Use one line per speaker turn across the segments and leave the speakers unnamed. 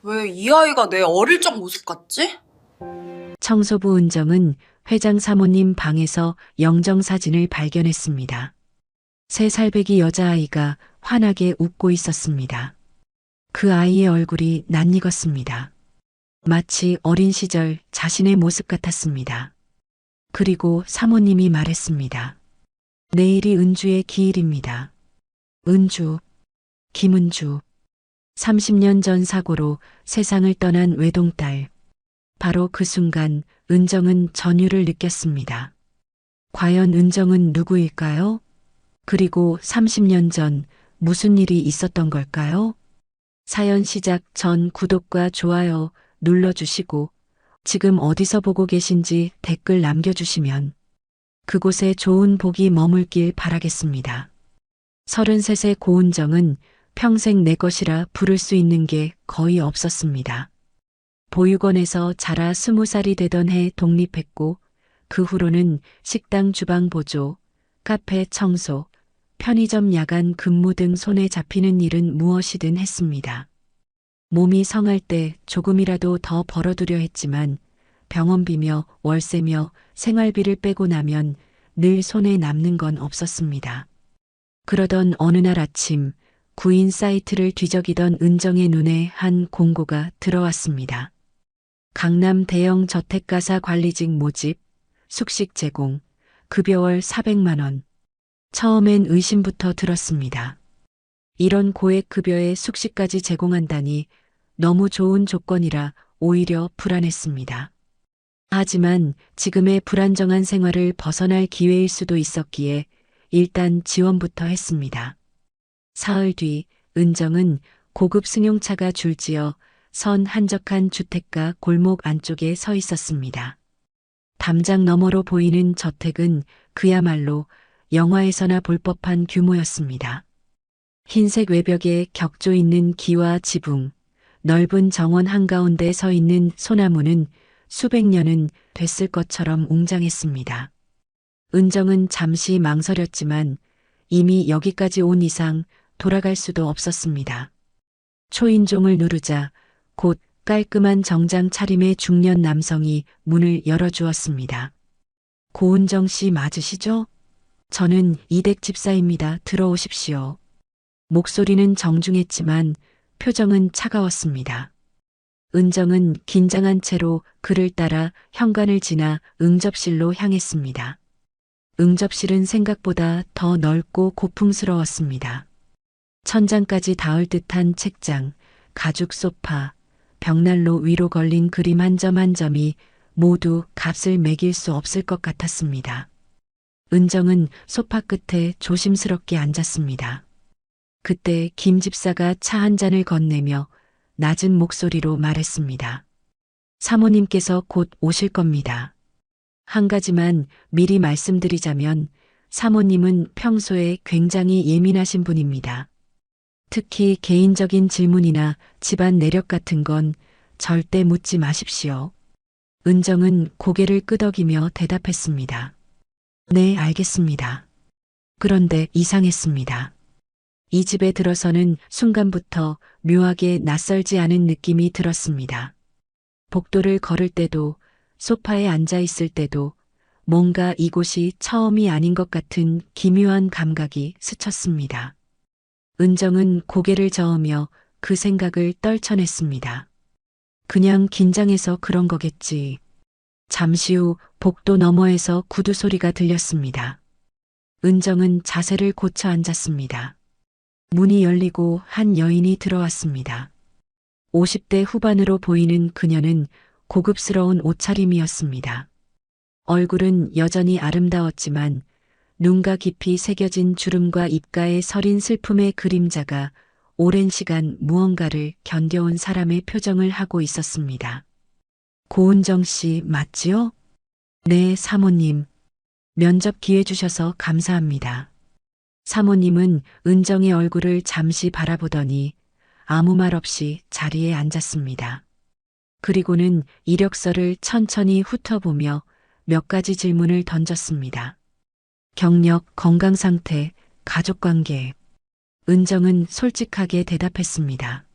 왜 이 아이가 내 어릴 적 모습 같지?
청소부 은정은 회장 사모님 방에서 영정사진을 발견했습니다. 3살배기 여자아이가 환하게 웃고 있었습니다. 그 아이의 얼굴이 낯익었습니다. 마치 어린 시절 자신의 모습 같았습니다. 그리고 사모님이 말했습니다. 내일이 은주의 기일입니다. 은주, 김은주. 30년 전 사고로 세상을 떠난 외동딸. 바로 그 순간 은정은 전율을 느꼈습니다. 과연 은정은 누구일까요? 그리고 30년 전 무슨 일이 있었던 걸까요? 사연 시작 전 구독과 좋아요 눌러주시고 지금 어디서 보고 계신지 댓글 남겨주시면 그곳에 좋은 복이 머물길 바라겠습니다. 33세 고은정은 평생 내 것이라 부를 수 있는 게 거의 없었습니다. 보육원에서 자라 20살이 되던 해 독립했고 그 후로는 식당 주방 보조, 카페 청소, 편의점 야간 근무 등 손에 잡히는 일은 무엇이든 했습니다. 몸이 성할 때 조금이라도 더 벌어두려 했지만 병원비며 월세며 생활비를 빼고 나면 늘 손에 남는 건 없었습니다. 그러던 어느 날 아침 구인 사이트를 뒤적이던 은정의 눈에 한 공고가 들어왔습니다. 강남 대형 저택가사 관리직 모집, 숙식 제공, 급여월 400만 원. 처음엔 의심부터 들었습니다. 이런 고액 급여에 숙식까지 제공한다니 너무 좋은 조건이라 오히려 불안했습니다. 하지만 지금의 불안정한 생활을 벗어날 기회일 수도 있었기에 일단 지원부터 했습니다. 사흘 뒤 은정은 고급 승용차가 줄지어 선 한적한 주택가 골목 안쪽에 서 있었습니다. 담장 너머로 보이는 저택은 그야말로 영화에서나 볼 법한 규모였습니다. 흰색 외벽에 격조 있는 기와 지붕, 넓은 정원 한가운데 서 있는 소나무는 수백 년은 됐을 것처럼 웅장했습니다. 은정은 잠시 망설였지만 이미 여기까지 온 이상 돌아갈 수도 없었습니다. 초인종을 누르자 곧 깔끔한 정장 차림의 중년 남성이 문을 열어주었습니다. 고은정 씨 맞으시죠? 저는 이댁 집사입니다. 들어오십시오. 목소리는 정중했지만 표정은 차가웠습니다. 은정은 긴장한 채로 그를 따라 현관을 지나 응접실로 향했습니다. 응접실은 생각보다 더 넓고 고풍스러웠습니다. 천장까지 닿을 듯한 책장, 가죽 소파, 벽난로 위로 걸린 그림 한 점 한 점이 모두 값을 매길 수 없을 것 같았습니다. 은정은 소파 끝에 조심스럽게 앉았습니다. 그때 김 집사가 차 한 잔을 건네며 낮은 목소리로 말했습니다. 사모님께서 곧 오실 겁니다. 한 가지만 미리 말씀드리자면 사모님은 평소에 굉장히 예민하신 분입니다. 특히 개인적인 질문이나 집안 내력 같은 건 절대 묻지 마십시오. 은정은 고개를 끄덕이며 대답했습니다. 네, 알겠습니다. 그런데 이상했습니다. 이 집에 들어서는 순간부터 묘하게 낯설지 않은 느낌이 들었습니다. 복도를 걸을 때도 소파에 앉아 있을 때도 뭔가 이곳이 처음이 아닌 것 같은 기묘한 감각이 스쳤습니다. 은정은 고개를 저으며 그 생각을 떨쳐냈습니다. 그냥 긴장해서 그런 거겠지. 잠시 후 복도 너머에서 구두 소리가 들렸습니다. 은정은 자세를 고쳐 앉았습니다. 문이 열리고 한 여인이 들어왔습니다. 50대 후반으로 보이는 그녀는 고급스러운 옷차림이었습니다. 얼굴은 여전히 아름다웠지만 눈가 깊이 새겨진 주름과 입가에 서린 슬픔의 그림자가 오랜 시간 무언가를 견뎌온 사람의 표정을 하고 있었습니다. 고은정 씨 맞지요? 네, 사모님. 면접 기회 주셔서 감사합니다. 사모님은 은정의 얼굴을 잠시 바라보더니 아무 말 없이 자리에 앉았습니다. 그리고는 이력서를 천천히 훑어보며 몇 가지 질문을 던졌습니다. 경력, 건강 상태, 가족관계. 은정은 솔직하게 대답했습니다.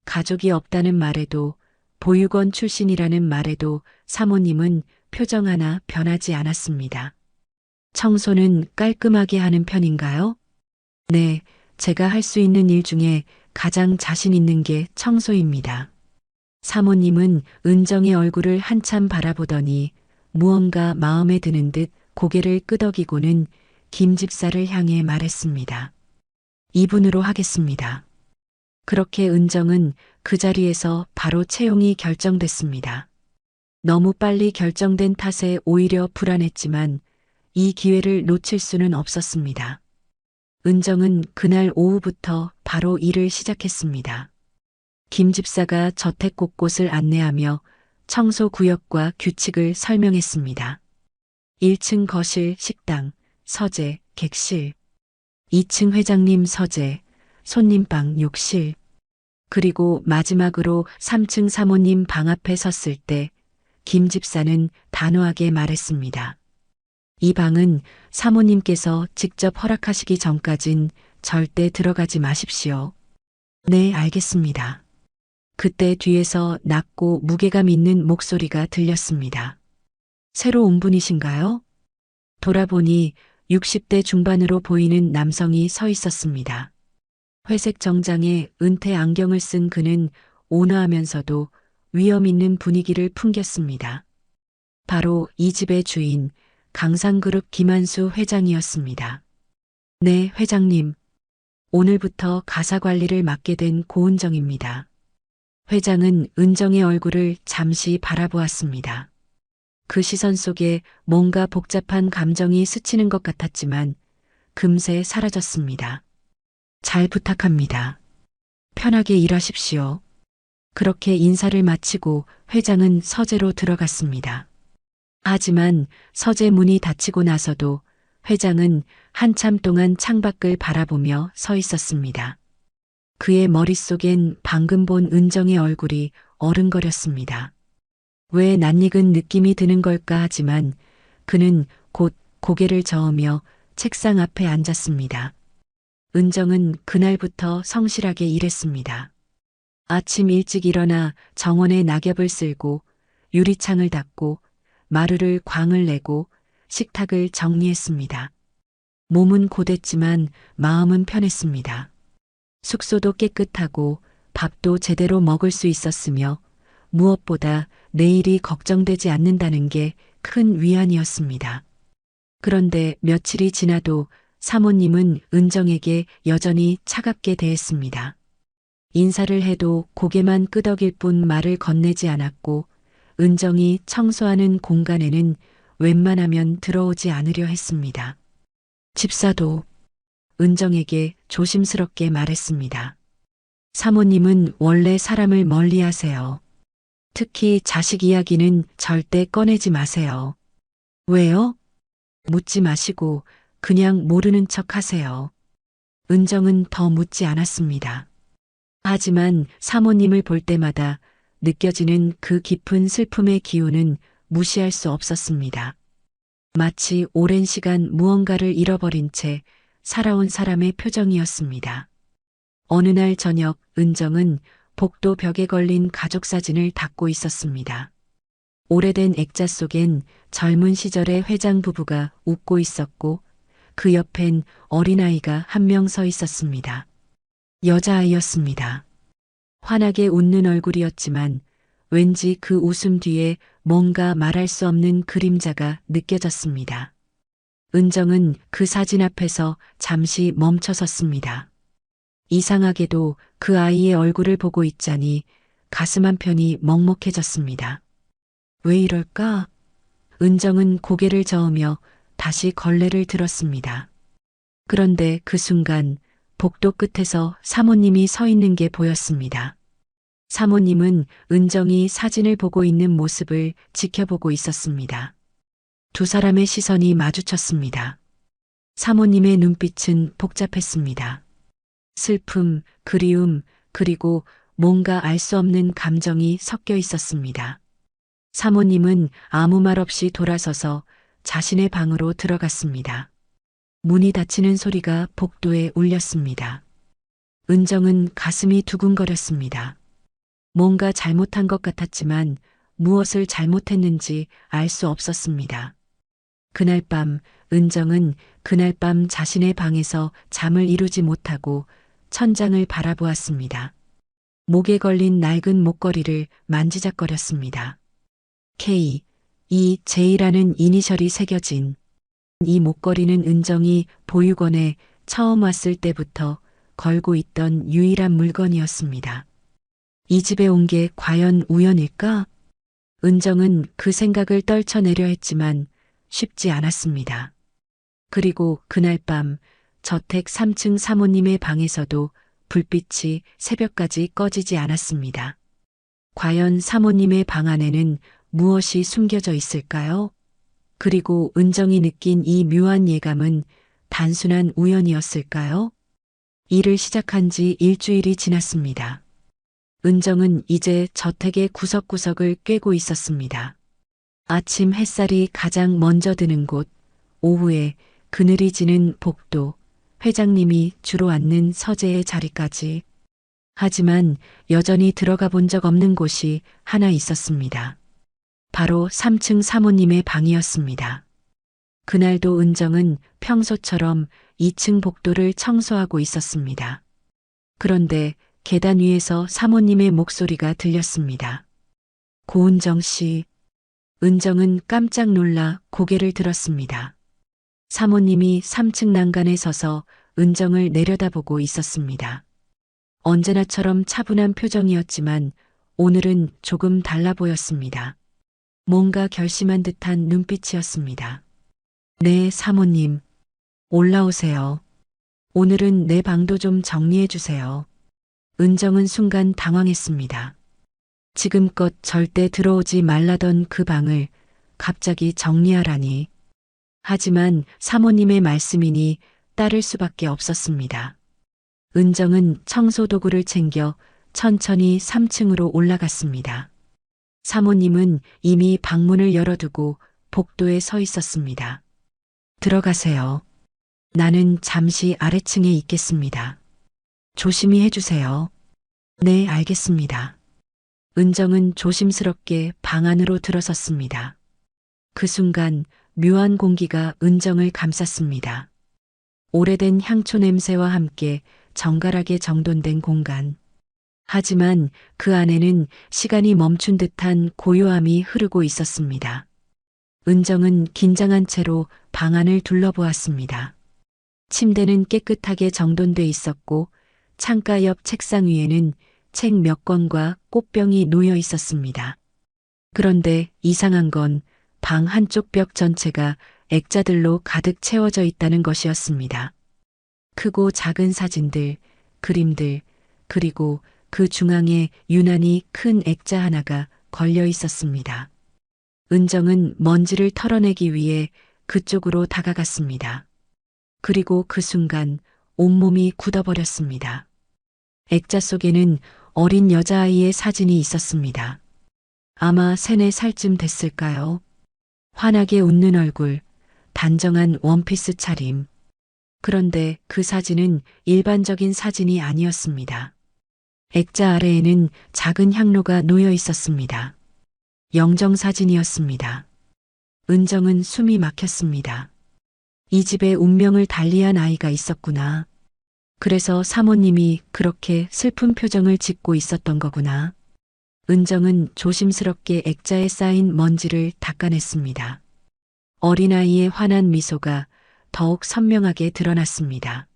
가족이 없다는 말에도, 보육원 출신이라는 말에도 사모님은 표정 하나 변하지 않았습니다. 청소는 깔끔하게 하는 편인가요? 네, 제가 할 수 있는 일 중에 가장 자신 있는 게 청소입니다. 사모님은 은정의 얼굴을 한참 바라보더니 무언가 마음에 드는 듯 고개를 끄덕이고는 김 집사를 향해 말했습니다. 이분으로 하겠습니다. 그렇게 은정은 그 자리에서 바로 채용이 결정됐습니다. 너무 빨리 결정된 탓에 오히려 불안했지만 이 기회를 놓칠 수는 없었습니다. 은정은 그날 오후부터 바로 일을 시작했습니다. 김 집사가 저택 곳곳을 안내하며 청소 구역과 규칙을 설명했습니다. 1층 거실, 식당, 서재, 객실. 2층 회장님 서재, 손님방, 욕실. 그리고 마지막으로 3층 사모님 방 앞에 섰을 때 김 집사는 단호하게 말했습니다. 이 방은 사모님께서 직접 허락하시기 전까진 절대 들어가지 마십시오. 네, 알겠습니다. 그때 뒤에서 낮고 무게감 있는 목소리가 들렸습니다. 새로 온 분이신가요? 돌아보니 60대 중반으로 보이는 남성이 서 있었습니다. 회색 정장에 은퇴 안경을 쓴 그는 온화하면서도 위험 있는 분위기를 풍겼습니다. 바로 이 집의 주인, 강상그룹 김한수 회장이었습니다. 네, 회장님. 오늘부터 가사 관리를 맡게 된 고은정입니다. 회장은 은정의 얼굴을 잠시 바라보았습니다. 그 시선 속에 뭔가 복잡한 감정이 스치는 것 같았지만 금세 사라졌습니다. 잘 부탁합니다. 편하게 일하십시오. 그렇게 인사를 마치고 회장은 서재로 들어갔습니다. 하지만 서재 문이 닫히고 나서도 회장은 한참 동안 창밖을 바라보며 서 있었습니다. 그의 머릿속엔 방금 본 은정의 얼굴이 어른거렸습니다. 왜 낯익은 느낌이 드는 걸까 하지만 그는 곧 고개를 저으며 책상 앞에 앉았습니다. 은정은 그날부터 성실하게 일했습니다. 아침 일찍 일어나 정원에 낙엽을 쓸고 유리창을 닫고 마루를 광을 내고 식탁을 정리했습니다. 몸은 고됐지만 마음은 편했습니다. 숙소도 깨끗하고 밥도 제대로 먹을 수 있었으며 무엇보다 내일이 걱정되지 않는다는 게 큰 위안이었습니다. 그런데 며칠이 지나도 사모님은 은정에게 여전히 차갑게 대했습니다. 인사를 해도 고개만 끄덕일 뿐 말을 건네지 않았고 은정이 청소하는 공간에는 웬만하면 들어오지 않으려 했습니다. 집사도 은정에게 조심스럽게 말했습니다. 사모님은 원래 사람을 멀리하세요. 특히 자식 이야기는 절대 꺼내지 마세요. 왜요? 묻지 마시고 그냥 모르는 척 하세요. 은정은 더 묻지 않았습니다. 하지만 사모님을 볼 때마다 느껴지는 그 깊은 슬픔의 기운은 무시할 수 없었습니다. 마치 오랜 시간 무언가를 잃어버린 채 살아온 사람의 표정이었습니다. 어느 날 저녁 은정은 복도 벽에 걸린 가족 사진을 닦고 있었습니다. 오래된 액자 속엔 젊은 시절의 회장 부부가 웃고 있었고 그 옆엔 어린아이가 한 명 서 있었습니다. 여자아이였습니다. 환하게 웃는 얼굴이었지만 왠지 그 웃음 뒤에 뭔가 말할 수 없는 그림자가 느껴졌습니다. 은정은 그 사진 앞에서 잠시 멈춰 섰습니다. 이상하게도 그 아이의 얼굴을 보고 있자니 가슴 한편이 먹먹해졌습니다. 왜 이럴까? 은정은 고개를 저으며 다시 걸레를 들었습니다. 그런데 그 순간 복도 끝에서 사모님이 서 있는 게 보였습니다. 사모님은 은정이 사진을 보고 있는 모습을 지켜보고 있었습니다. 두 사람의 시선이 마주쳤습니다. 사모님의 눈빛은 복잡했습니다. 슬픔, 그리움, 그리고 뭔가 알 수 없는 감정이 섞여 있었습니다. 사모님은 아무 말 없이 돌아서서 자신의 방으로 들어갔습니다. 문이 닫히는 소리가 복도에 울렸습니다. 은정은 가슴이 두근거렸습니다. 뭔가 잘못한 것 같았지만 무엇을 잘못했는지 알 수 없었습니다. 그날 밤 은정은 그날 밤 자신의 방에서 잠을 이루지 못하고 천장을 바라보았습니다. 목에 걸린 낡은 목걸이를 만지작거렸습니다. K, 이 J라는 이니셜이 새겨진 이 목걸이는 은정이 보육원에 처음 왔을 때부터 걸고 있던 유일한 물건이었습니다. 이 집에 온 게 과연 우연일까? 은정은 그 생각을 떨쳐내려 했지만 쉽지 않았습니다. 그리고 그날 밤 저택 3층 사모님의 방에서도 불빛이 새벽까지 꺼지지 않았습니다. 과연 사모님의 방 안에는 무엇이 숨겨져 있을까요? 그리고 은정이 느낀 이 묘한 예감은 단순한 우연이었을까요? 일을 시작한 지 일주일이 지났습니다. 은정은 이제 저택의 구석구석을 꿰고 있었습니다. 아침 햇살이 가장 먼저 드는 곳, 오후에 그늘이 지는 복도, 회장님이 주로 앉는 서재의 자리까지. 하지만 여전히 들어가 본 적 없는 곳이 하나 있었습니다. 바로 3층 사모님의 방이었습니다. 그날도 은정은 평소처럼 2층 복도를 청소하고 있었습니다. 그런데 계단 위에서 사모님의 목소리가 들렸습니다. 고은정 씨. 은정은 깜짝 놀라 고개를 들었습니다. 사모님이 3층 난간에 서서 은정을 내려다보고 있었습니다. 언제나처럼 차분한 표정이었지만 오늘은 조금 달라 보였습니다. 뭔가 결심한 듯한 눈빛이었습니다. 네, 사모님. 올라오세요. 오늘은 내 방도 좀 정리해 주세요. 은정은 순간 당황했습니다. 지금껏 절대 들어오지 말라던 그 방을 갑자기 정리하라니. 하지만 사모님의 말씀이니 따를 수밖에 없었습니다. 은정은 청소 도구를 챙겨 천천히 3층으로 올라갔습니다. 사모님은 이미 방문을 열어두고 복도에 서 있었습니다. 들어가세요. 나는 잠시 아래층에 있겠습니다. 조심히 해주세요. 네, 알겠습니다. 은정은 조심스럽게 방 안으로 들어섰습니다. 그 순간 묘한 공기가 은정을 감쌌습니다. 오래된 향초 냄새와 함께 정갈하게 정돈된 공간. 하지만 그 안에는 시간이 멈춘 듯한 고요함이 흐르고 있었습니다. 은정은 긴장한 채로 방 안을 둘러보았습니다. 침대는 깨끗하게 정돈돼 있었고 창가 옆 책상 위에는 책 몇 권과 꽃병이 놓여 있었습니다. 그런데 이상한 건 방 한쪽 벽 전체가 액자들로 가득 채워져 있다는 것이었습니다. 크고 작은 사진들, 그림들, 그리고 그 중앙에 유난히 큰 액자 하나가 걸려 있었습니다. 은정은 먼지를 털어내기 위해 그쪽으로 다가갔습니다. 그리고 그 순간 온몸이 굳어버렸습니다. 액자 속에는 어린 여자아이의 사진이 있었습니다. 아마 3, 4살쯤 됐을까요? 환하게 웃는 얼굴, 단정한 원피스 차림. 그런데 그 사진은 일반적인 사진이 아니었습니다. 액자 아래에는 작은 향로가 놓여 있었습니다. 영정사진이었습니다. 은정은 숨이 막혔습니다. 이 집에 운명을 달리한 아이가 있었구나. 그래서 사모님이 그렇게 슬픈 표정을 짓고 있었던 거구나. 은정은 조심스럽게 액자에 쌓인 먼지를 닦아냈습니다. 어린아이의 환한 미소가 더욱 선명하게 드러났습니다.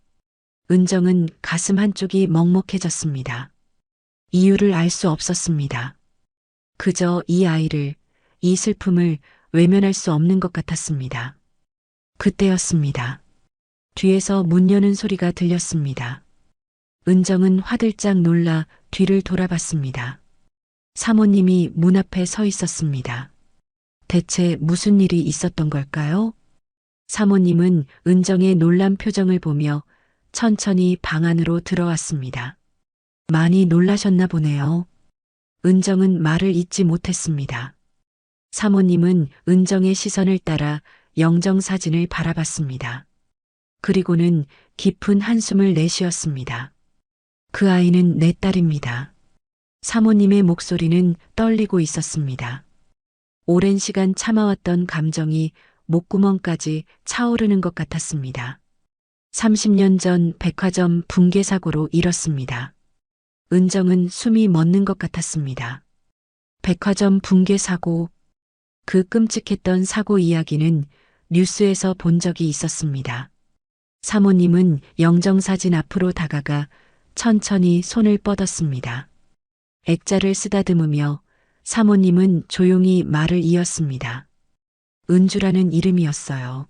은정은 가슴 한쪽이 먹먹해졌습니다. 이유를 알 수 없었습니다. 그저 이 아이를, 이 슬픔을 외면할 수 없는 것 같았습니다. 그때였습니다. 뒤에서 문 여는 소리가 들렸습니다. 은정은 화들짝 놀라 뒤를 돌아봤습니다. 사모님이 문 앞에 서 있었습니다. 대체 무슨 일이 있었던 걸까요? 사모님은 은정의 놀란 표정을 보며 천천히 방 안으로 들어왔습니다. 많이 놀라셨나 보네요. 은정은 말을 잇지 못했습니다. 사모님은 은정의 시선을 따라 영정사진을 바라봤습니다. 그리고는 깊은 한숨을 내쉬었습니다. 그 아이는 내 딸입니다. 사모님의 목소리는 떨리고 있었습니다. 오랜 시간 참아왔던 감정이 목구멍까지 차오르는 것 같았습니다. 30년 전 백화점 붕괴 사고로 잃었습니다. 은정은 숨이 멎는 것 같았습니다. 백화점 붕괴 사고, 그 끔찍했던 사고 이야기는 뉴스에서 본 적이 있었습니다. 사모님은 영정사진 앞으로 다가가 천천히 손을 뻗었습니다. 액자를 쓰다듬으며 사모님은 조용히 말을 이었습니다. 은주라는 이름이었어요.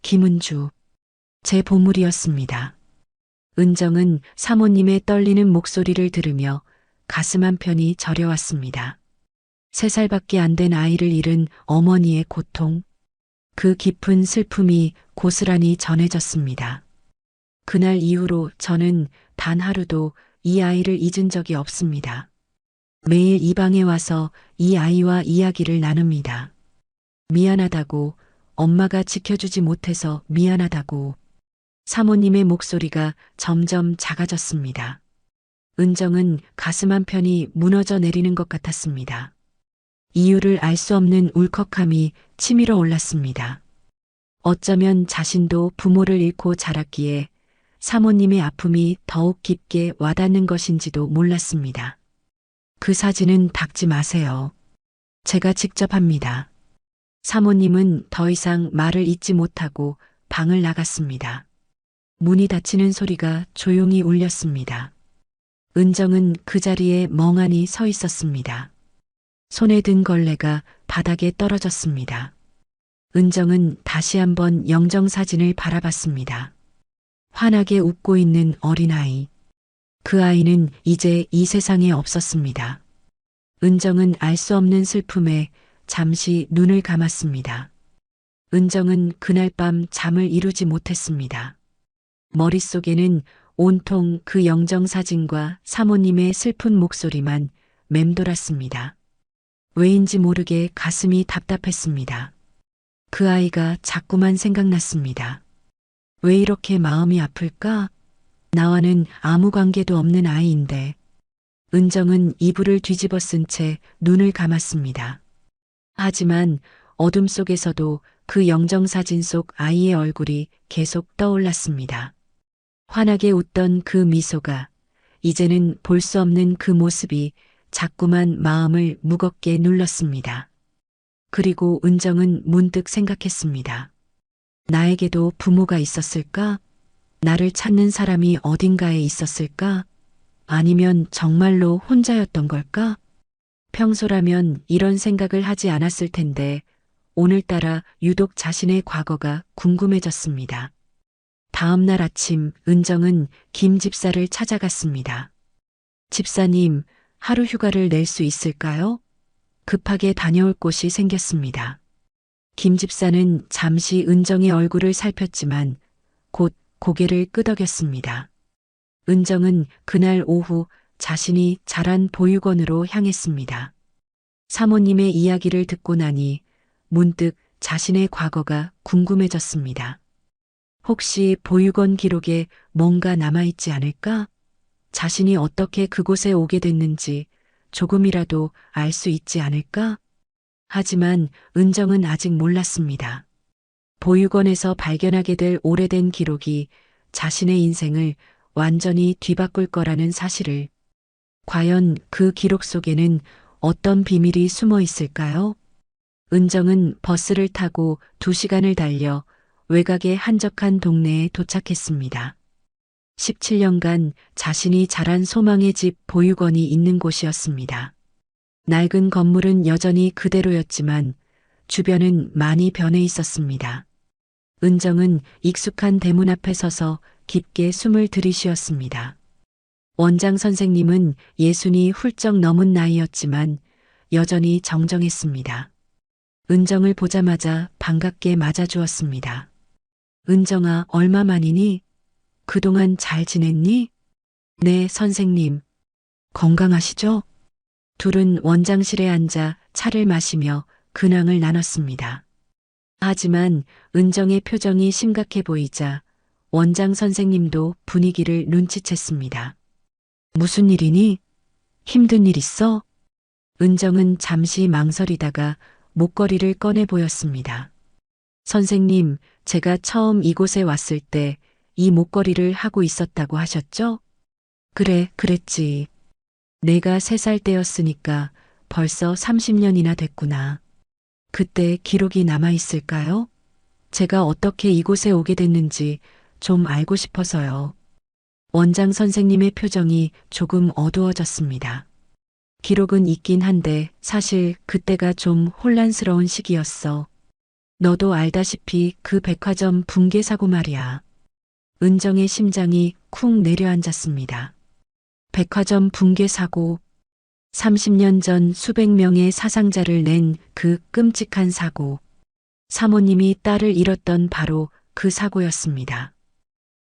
김은주. 제 보물이었습니다. 은정은 사모님의 떨리는 목소리를 들으며 가슴 한편이 저려왔습니다. 3살밖에 안 된 아이를 잃은 어머니의 고통, 그 깊은 슬픔이 고스란히 전해졌습니다. 그날 이후로 저는 단 하루도 이 아이를 잊은 적이 없습니다. 매일 이 방에 와서 이 아이와 이야기를 나눕니다. 미안하다고, 엄마가 지켜주지 못해서 미안하다고. 사모님의 목소리가 점점 작아졌습니다. 은정은 가슴 한편이 무너져 내리는 것 같았습니다. 이유를 알 수 없는 울컥함이 치밀어 올랐습니다. 어쩌면 자신도 부모를 잃고 자랐기에 사모님의 아픔이 더욱 깊게 와닿는 것인지도 몰랐습니다. 그 사진은 닦지 마세요. 제가 직접 합니다. 사모님은 더 이상 말을 잇지 못하고 방을 나갔습니다. 문이 닫히는 소리가 조용히 울렸습니다. 은정은 그 자리에 멍하니 서 있었습니다. 손에 든 걸레가 바닥에 떨어졌습니다. 은정은 다시 한번 영정사진을 바라봤습니다. 환하게 웃고 있는 어린아이. 그 아이는 이제 이 세상에 없었습니다. 은정은 알 수 없는 슬픔에 잠시 눈을 감았습니다. 은정은 그날 밤 잠을 이루지 못했습니다. 머릿속에는 온통 그 영정사진과 사모님의 슬픈 목소리만 맴돌았습니다. 왜인지 모르게 가슴이 답답했습니다. 그 아이가 자꾸만 생각났습니다. 왜 이렇게 마음이 아플까? 나와는 아무 관계도 없는 아이인데. 은정은 이불을 뒤집어 쓴 채 눈을 감았습니다. 하지만 어둠 속에서도 그 영정사진 속 아이의 얼굴이 계속 떠올랐습니다. 환하게 웃던 그 미소가, 이제는 볼 수 없는 그 모습이 자꾸만 마음을 무겁게 눌렀습니다. 그리고 은정은 문득 생각했습니다. 나에게도 부모가 있었을까? 나를 찾는 사람이 어딘가에 있었을까? 아니면 정말로 혼자였던 걸까? 평소라면 이런 생각을 하지 않았을 텐데 오늘따라 유독 자신의 과거가 궁금해졌습니다. 다음 날 아침 은정은 김 집사를 찾아갔습니다. 집사님, 하루 휴가를 낼 수 있을까요? 급하게 다녀올 곳이 생겼습니다. 김 집사는 잠시 은정의 얼굴을 살폈지만 곧 고개를 끄덕였습니다. 은정은 그날 오후 자신이 자란 보육원으로 향했습니다. 사모님의 이야기를 듣고 나니 문득 자신의 과거가 궁금해졌습니다. 혹시 보육원 기록에 뭔가 남아있지 않을까? 자신이 어떻게 그곳에 오게 됐는지 조금이라도 알 수 있지 않을까? 하지만 은정은 아직 몰랐습니다. 보육원에서 발견하게 될 오래된 기록이 자신의 인생을 완전히 뒤바꿀 거라는 사실을. 과연 그 기록 속에는 어떤 비밀이 숨어 있을까요? 은정은 버스를 타고 2시간을 달려 외곽의 한적한 동네에 도착했습니다. 17년간 자신이 자란 소망의 집 보육원이 있는 곳이었습니다. 낡은 건물은 여전히 그대로였지만 주변은 많이 변해 있었습니다. 은정은 익숙한 대문 앞에 서서 깊게 숨을 들이쉬었습니다. 원장 선생님은 60이 훌쩍 넘은 나이였지만 여전히 정정했습니다. 은정을 보자마자 반갑게 맞아주었습니다. 은정아, 얼마만이니? 그동안 잘 지냈니? 네, 선생님. 건강하시죠? 둘은 원장실에 앉아 차를 마시며 근황을 나눴습니다. 하지만 은정의 표정이 심각해 보이자 원장 선생님도 분위기를 눈치챘습니다. 무슨 일이니? 힘든 일 있어? 은정은 잠시 망설이다가 목걸이를 꺼내 보였습니다. 선생님, 제가 처음 이곳에 왔을 때 이 목걸이를 하고 있었다고 하셨죠? 그래, 그랬지. 내가 3살 때였으니까 벌써 30년이나 됐구나. 그때 기록이 남아 있을까요? 제가 어떻게 이곳에 오게 됐는지 좀 알고 싶어서요. 원장 선생님의 표정이 조금 어두워졌습니다. 기록은 있긴 한데 사실 그때가 좀 혼란스러운 시기였어. 너도 알다시피 그 백화점 붕괴 사고 말이야. 은정의 심장이 쿵 내려앉았습니다. 백화점 붕괴 사고, 30년 전 수백 명의 사상자를 낸 그 끔찍한 사고. 사모님이 딸을 잃었던 바로 그 사고였습니다.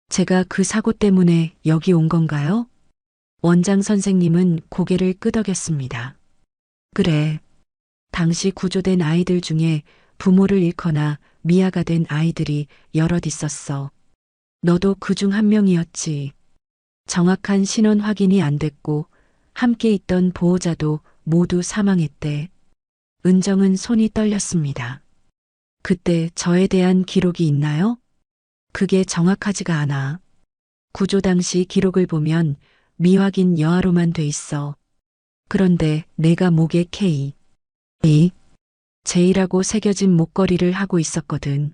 제가 그 사고 때문에 여기 온 건가요? 원장 선생님은 고개를 끄덕였습니다. 그래. 당시 구조된 아이들 중에 부모를 잃거나 미아가 된 아이들이 여럿 있었어. 너도 그 중 한 명이었지. 정확한 신원 확인이 안 됐고 함께 있던 보호자도 모두 사망했대. 은정은 손이 떨렸습니다. 그때 저에 대한 기록이 있나요? 그게 정확하지가 않아. 구조 당시 기록을 보면 미확인 여아로만 돼 있어. 그런데 내가 목에 K, J라고 새겨진 목걸이를 하고 있었거든.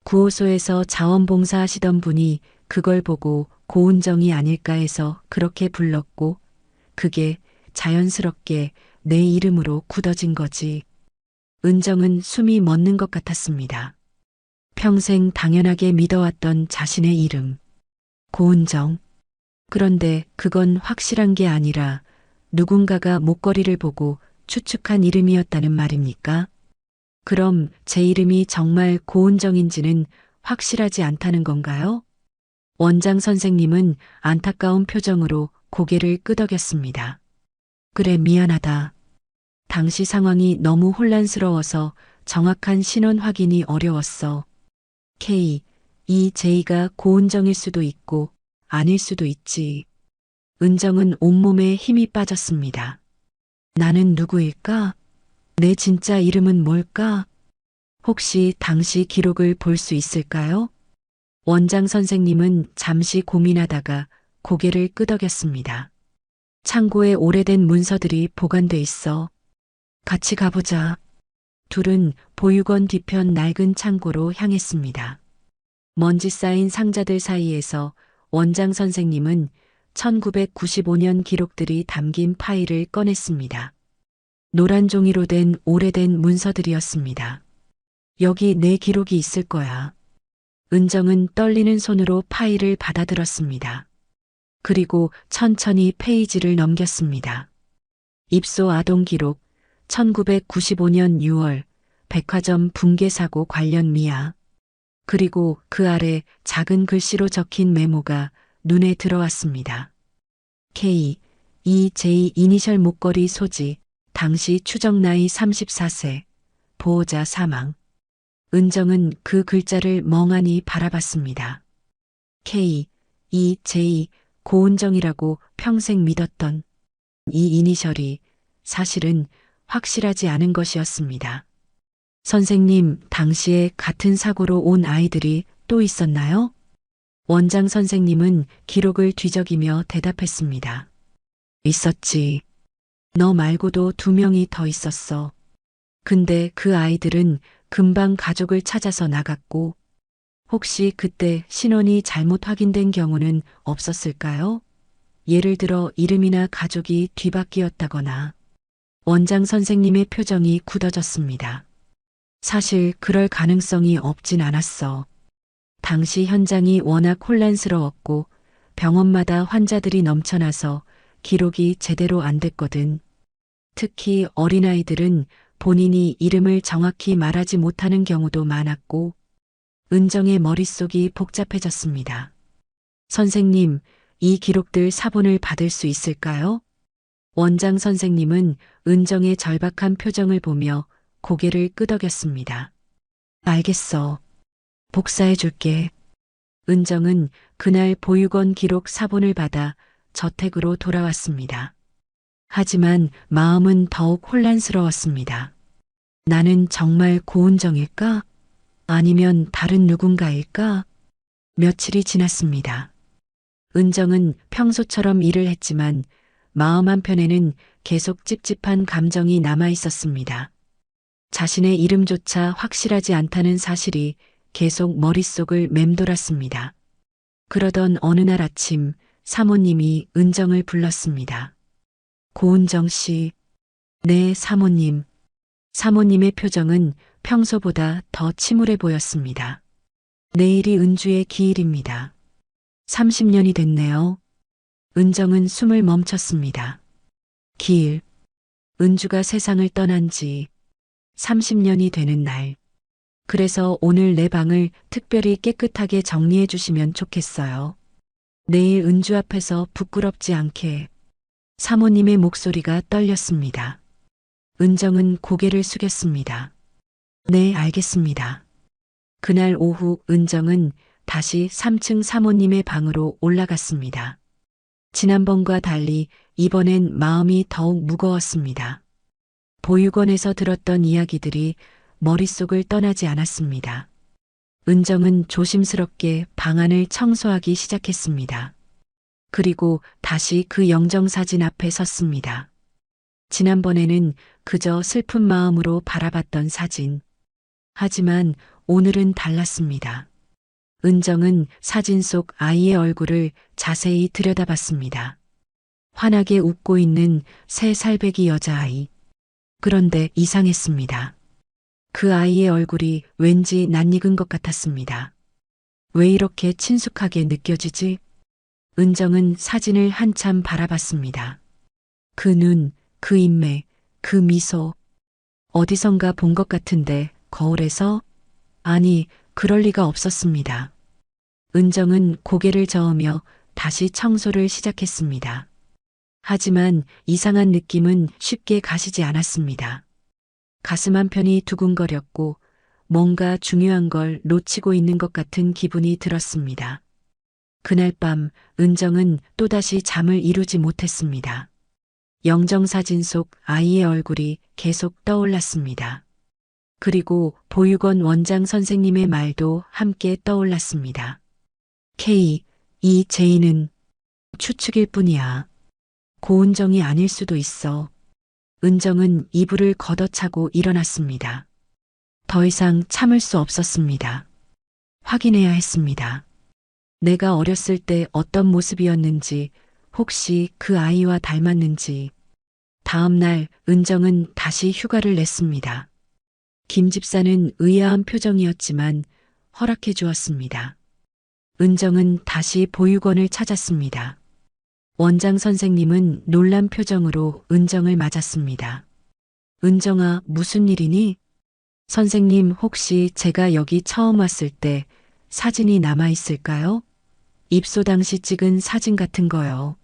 구호소에서 자원봉사 하시던 분이 그걸 보고 고은정이 아닐까 해서 그렇게 불렀고, 그게 자연스럽게 내 이름으로 굳어진 거지. 은정은 숨이 멎는 것 같았습니다. 평생 당연하게 믿어왔던 자신의 이름. 고은정. 그런데 그건 확실한 게 아니라 누군가가 목걸이를 보고 추측한 이름이었다는 말입니까? 그럼 제 이름이 정말 고은정인지는 확실하지 않다는 건가요? 원장 선생님은 안타까운 표정으로 고개를 끄덕였습니다. 그래, 미안하다. 당시 상황이 너무 혼란스러워서 정확한 신원 확인이 어려웠어. K, 이 J가 고은정일 수도 있고 아닐 수도 있지. 은정은 온몸에 힘이 빠졌습니다. 나는 누구일까? 내 진짜 이름은 뭘까? 혹시 당시 기록을 볼 수 있을까요? 원장 선생님은 잠시 고민하다가 고개를 끄덕였습니다. 창고에 오래된 문서들이 보관돼 있어. 같이 가보자. 둘은 보육원 뒤편 낡은 창고로 향했습니다. 먼지 쌓인 상자들 사이에서 원장 선생님은 1995년 기록들이 담긴 파일을 꺼냈습니다. 노란 종이로 된 오래된 문서들이었습니다. 여기 내 기록이 있을 거야. 은정은 떨리는 손으로 파일을 받아들었습니다. 그리고 천천히 페이지를 넘겼습니다. 입소 아동 기록 1995년 6월 백화점 붕괴 사고 관련 미아. 그리고 그 아래 작은 글씨로 적힌 메모가 눈에 들어왔습니다. K, EJ 이니셜 목걸이 소지, 당시 추정 나이 34세, 보호자 사망. 은정은 그 글자를 멍하니 바라봤습니다. K, EJ, 고은정이라고 평생 믿었던 이 이니셜이 사실은 확실하지 않은 것이었습니다. 선생님, 당시에 같은 사고로 온 아이들이 또 있었나요? 원장 선생님은 기록을 뒤적이며 대답했습니다. 있었지. 너 말고도 2명이 더 있었어. 근데 그 아이들은 금방 가족을 찾아서 나갔고, 혹시 그때 신원이 잘못 확인된 경우는 없었을까요? 예를 들어 이름이나 가족이 뒤바뀌었다거나. 원장 선생님의 표정이 굳어졌습니다. 사실 그럴 가능성이 없진 않았어. 당시 현장이 워낙 혼란스러웠고 병원마다 환자들이 넘쳐나서 기록이 제대로 안 됐거든. 특히 어린아이들은 본인이 이름을 정확히 말하지 못하는 경우도 많았고, 은정의 머릿속이 복잡해졌습니다. 선생님, 이 기록들 사본을 받을 수 있을까요? 원장 선생님은 은정의 절박한 표정을 보며 고개를 끄덕였습니다. 알겠어. 복사해 줄게. 은정은 그날 보육원 기록 사본을 받아 저택으로 돌아왔습니다. 하지만 마음은 더욱 혼란스러웠습니다. 나는 정말 고은정일까? 아니면 다른 누군가일까? 며칠이 지났습니다. 은정은 평소처럼 일을 했지만 마음 한편에는 계속 찝찝한 감정이 남아 있었습니다. 자신의 이름조차 확실하지 않다는 사실이 계속 머릿속을 맴돌았습니다. 그러던 어느 날 아침 사모님이 은정을 불렀습니다. 고은정 씨, 네, 사모님. 사모님의 표정은 평소보다 더 침울해 보였습니다. 내일이 은주의 기일입니다. 30년이 됐네요. 은정은 숨을 멈췄습니다. 기일. 은주가 세상을 떠난 지 30년이 되는 날. 그래서 오늘 내 방을 특별히 깨끗하게 정리해 주시면 좋겠어요. 내일 은주 앞에서 부끄럽지 않게. 사모님의 목소리가 떨렸습니다. 은정은 고개를 숙였습니다. 네, 알겠습니다. 그날 오후 은정은 다시 3층 사모님의 방으로 올라갔습니다. 지난번과 달리 이번엔 마음이 더욱 무거웠습니다. 보육원에서 들었던 이야기들이 머릿속을 떠나지 않았습니다. 은정은 조심스럽게 방안을 청소하기 시작했습니다. 그리고 다시 그 영정사진 앞에 섰습니다. 지난번에는 그저 슬픈 마음으로 바라봤던 사진. 하지만 오늘은 달랐습니다. 은정은 사진 속 아이의 얼굴을 자세히 들여다봤습니다. 환하게 웃고 있는 3살배기 여자아이. 그런데 이상했습니다. 그 아이의 얼굴이 왠지 낯익은 것 같았습니다. 왜 이렇게 친숙하게 느껴지지? 은정은 사진을 한참 바라봤습니다. 그 눈, 그 인매, 그 미소. 어디선가 본 것 같은데 거울에서? 아니, 그럴 리가 없었습니다. 은정은 고개를 저으며 다시 청소를 시작했습니다. 하지만 이상한 느낌은 쉽게 가시지 않았습니다. 가슴 한편이 두근거렸고 뭔가 중요한 걸 놓치고 있는 것 같은 기분이 들었습니다. 그날 밤 은정은 또다시 잠을 이루지 못했습니다. 영정사진 속 아이의 얼굴이 계속 떠올랐습니다. 그리고 보육원 원장 선생님의 말도 함께 떠올랐습니다. K, 이 제이는 추측일 뿐이야. 고은정이 아닐 수도 있어. 은정은 이불을 걷어차고 일어났습니다. 더 이상 참을 수 없었습니다. 확인해야 했습니다. 내가 어렸을 때 어떤 모습이었는지, 혹시 그 아이와 닮았는지. 다음 날 은정은 다시 휴가를 냈습니다. 김 집사는 의아한 표정이었지만 허락해 주었습니다. 은정은 다시 보육원을 찾았습니다. 원장 선생님은 놀란 표정으로 은정을 맞았습니다. 은정아, 무슨 일이니? 선생님, 혹시 제가 여기 처음 왔을 때 사진이 남아 있을까요? 입소 당시 찍은 사진 같은 거요.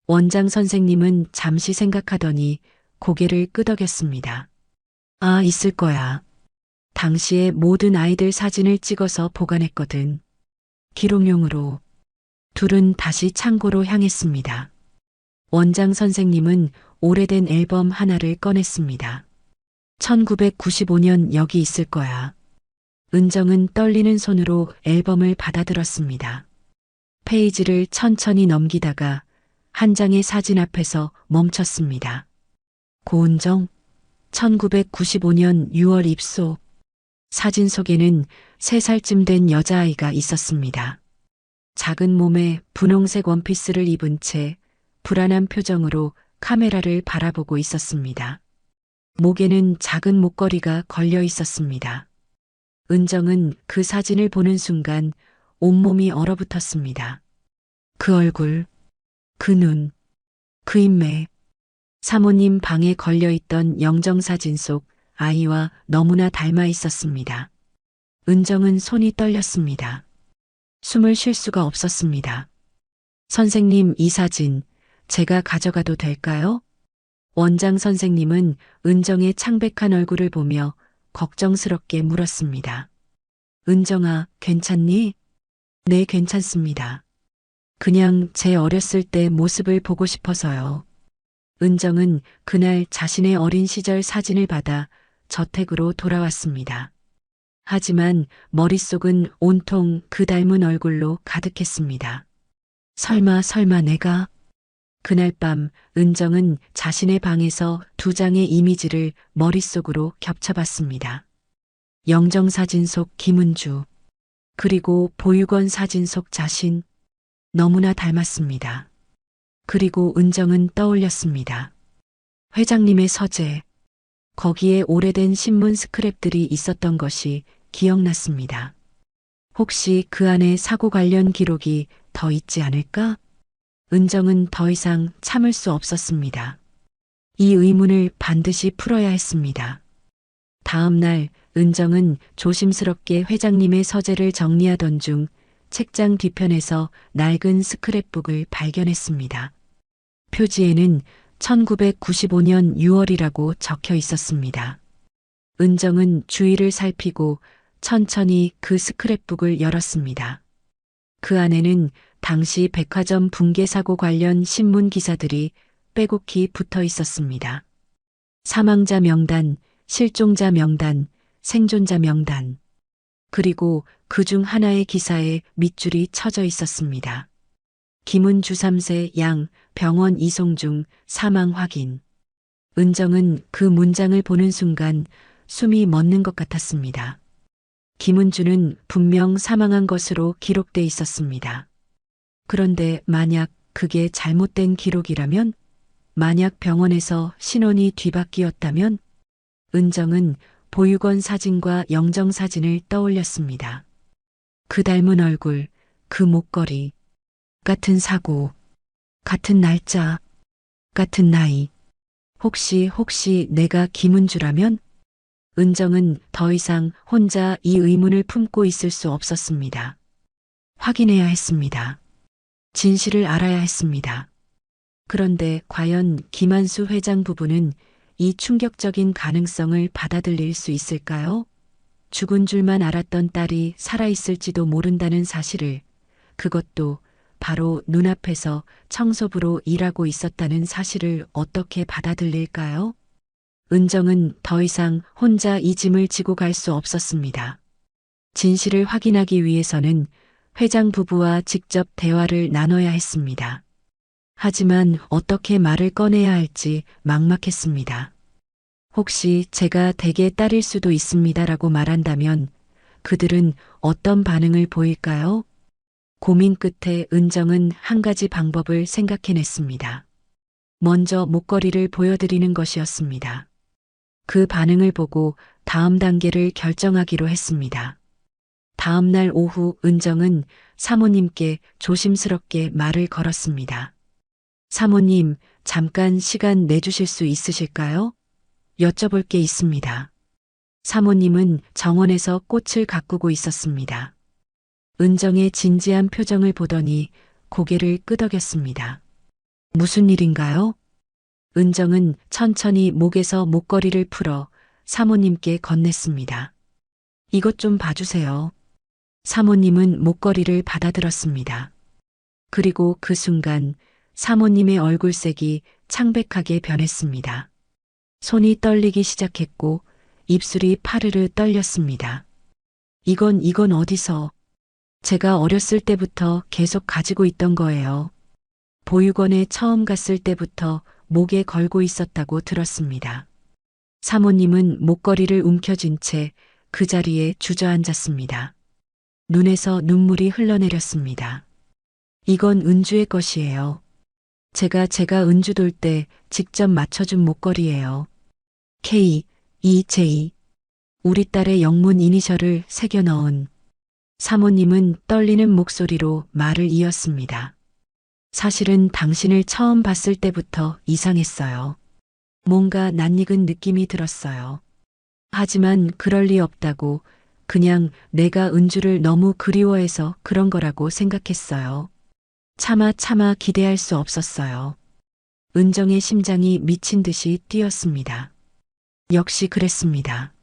원장 선생님은 잠시 생각하더니 고개를 끄덕였습니다. 아, 있을 거야. 당시에 모든 아이들 사진을 찍어서 보관했거든. 기록용으로. 둘은 다시 창고로 향했습니다. 원장 선생님은 오래된 앨범 하나를 꺼냈습니다. 1995년 여기 있을 거야. 은정은 떨리는 손으로 앨범을 받아들었습니다. 페이지를 천천히 넘기다가 한 장의 사진 앞에서 멈췄습니다. 고은정, 1995년 6월 입소. 사진 속에는 3살쯤 된 여자아이가 있었습니다. 작은 몸에 분홍색 원피스를 입은 채 불안한 표정으로 카메라를 바라보고 있었습니다. 목에는 작은 목걸이가 걸려 있었습니다. 은정은 그 사진을 보는 순간 온몸이 얼어붙었습니다. 그 얼굴, 그 눈, 그 인매. 사모님 방에 걸려있던 영정사진 속 아이와 너무나 닮아 있었습니다. 은정은 손이 떨렸습니다. 숨을 쉴 수가 없었습니다. 선생님, 이 사진 제가 가져가도 될까요? 원장 선생님은 은정의 창백한 얼굴을 보며 걱정스럽게 물었습니다. 은정아, 괜찮니? 네, 괜찮습니다. 그냥 제 어렸을 때 모습을 보고 싶어서요. 은정은 그날 자신의 어린 시절 사진을 받아 저택으로 돌아왔습니다. 하지만 머릿속은 온통 그 닮은 얼굴로 가득했습니다. 설마 내가? 그날 밤 은정은 자신의 방에서 두 장의 이미지를 머릿속으로 겹쳐봤습니다. 영정사진 속 김은주, 그리고 보육원 사진 속 자신, 너무나 닮았습니다. 그리고 은정은 떠올렸습니다. 회장님의 서재, 거기에 오래된 신문 스크랩들이 있었던 것이 기억났습니다. 혹시 그 안에 사고 관련 기록이 더 있지 않을까? 은정은 더 이상 참을 수 없었습니다. 이 의문을 반드시 풀어야 했습니다. 다음 날 은정은 조심스럽게 회장님의 서재를 정리하던 중 책장 뒤편에서 낡은 스크랩북을 발견했습니다. 표지에는 1995년 6월이라고 적혀 있었습니다. 은정은 주위를 살피고 천천히 그 스크랩북을 열었습니다. 그 안에는 당시 백화점 붕괴 사고 관련 신문 기사들이 빼곡히 붙어 있었습니다. 사망자 명단, 실종자 명단, 생존자 명단, 그리고 그중 하나의 기사에 밑줄이 쳐져 있었습니다. 김은주 3세 양 병원 이송 중 사망 확인. 은정은 그 문장을 보는 순간 숨이 멎는 것 같았습니다. 김은주는 분명 사망한 것으로 기록돼 있었습니다. 그런데 만약 그게 잘못된 기록이라면, 만약 병원에서 신원이 뒤바뀌었다면, 은정은 보육원 사진과 영정 사진을 떠올렸습니다. 그 닮은 얼굴, 그 목걸이, 같은 사고, 같은 날짜, 같은 나이. 혹시 내가 김은주라면? 은정은 더 이상 혼자 이 의문을 품고 있을 수 없었습니다. 확인해야 했습니다. 진실을 알아야 했습니다. 그런데 과연 김한수 회장 부부는 이 충격적인 가능성을 받아들일 수 있을까요? 죽은 줄만 알았던 딸이 살아있을지도 모른다는 사실을, 그것도 바로 눈앞에서 청소부로 일하고 있었다는 사실을 어떻게 받아들일까요? 은정은 더 이상 혼자 이 짐을 지고 갈 수 없었습니다. 진실을 확인하기 위해서는 회장 부부와 직접 대화를 나눠야 했습니다. 하지만 어떻게 말을 꺼내야 할지 막막했습니다. 혹시 제가 댁의 딸일 수도 있습니다라고 말한다면 그들은 어떤 반응을 보일까요? 고민 끝에 은정은 한 가지 방법을 생각해냈습니다. 먼저 목걸이를 보여드리는 것이었습니다. 그 반응을 보고 다음 단계를 결정하기로 했습니다. 다음 날 오후 은정은 사모님께 조심스럽게 말을 걸었습니다. 사모님, 잠깐 시간 내주실 수 있으실까요? 여쭤볼 게 있습니다. 사모님은 정원에서 꽃을 가꾸고 있었습니다. 은정의 진지한 표정을 보더니 고개를 끄덕였습니다. 무슨 일인가요? 은정은 천천히 목에서 목걸이를 풀어 사모님께 건넸습니다. 이것 좀 봐주세요. 사모님은 목걸이를 받아들었습니다. 그리고 그 순간 사모님의 얼굴색이 창백하게 변했습니다. 손이 떨리기 시작했고 입술이 파르르 떨렸습니다. 이건 어디서? 제가 어렸을 때부터 계속 가지고 있던 거예요. 보육원에 처음 갔을 때부터 목에 걸고 있었다고 들었습니다. 사모님은 목걸이를 움켜쥔 채 그 자리에 주저앉았습니다. 눈에서 눈물이 흘러내렸습니다. 이건 은주의 것이에요. 제가 은주 돌 때 직접 맞춰준 목걸이에요. K, EJ. 우리 딸의 영문 이니셜을 새겨 넣은. 사모님은 떨리는 목소리로 말을 이었습니다. 사실은 당신을 처음 봤을 때부터 이상했어요. 뭔가 낯익은 느낌이 들었어요. 하지만 그럴 리 없다고, 그냥 내가 은주를 너무 그리워해서 그런 거라고 생각했어요. 차마 기대할 수 없었어요. 은정의 심장이 미친 듯이 뛰었습니다. 역시 그랬습니다.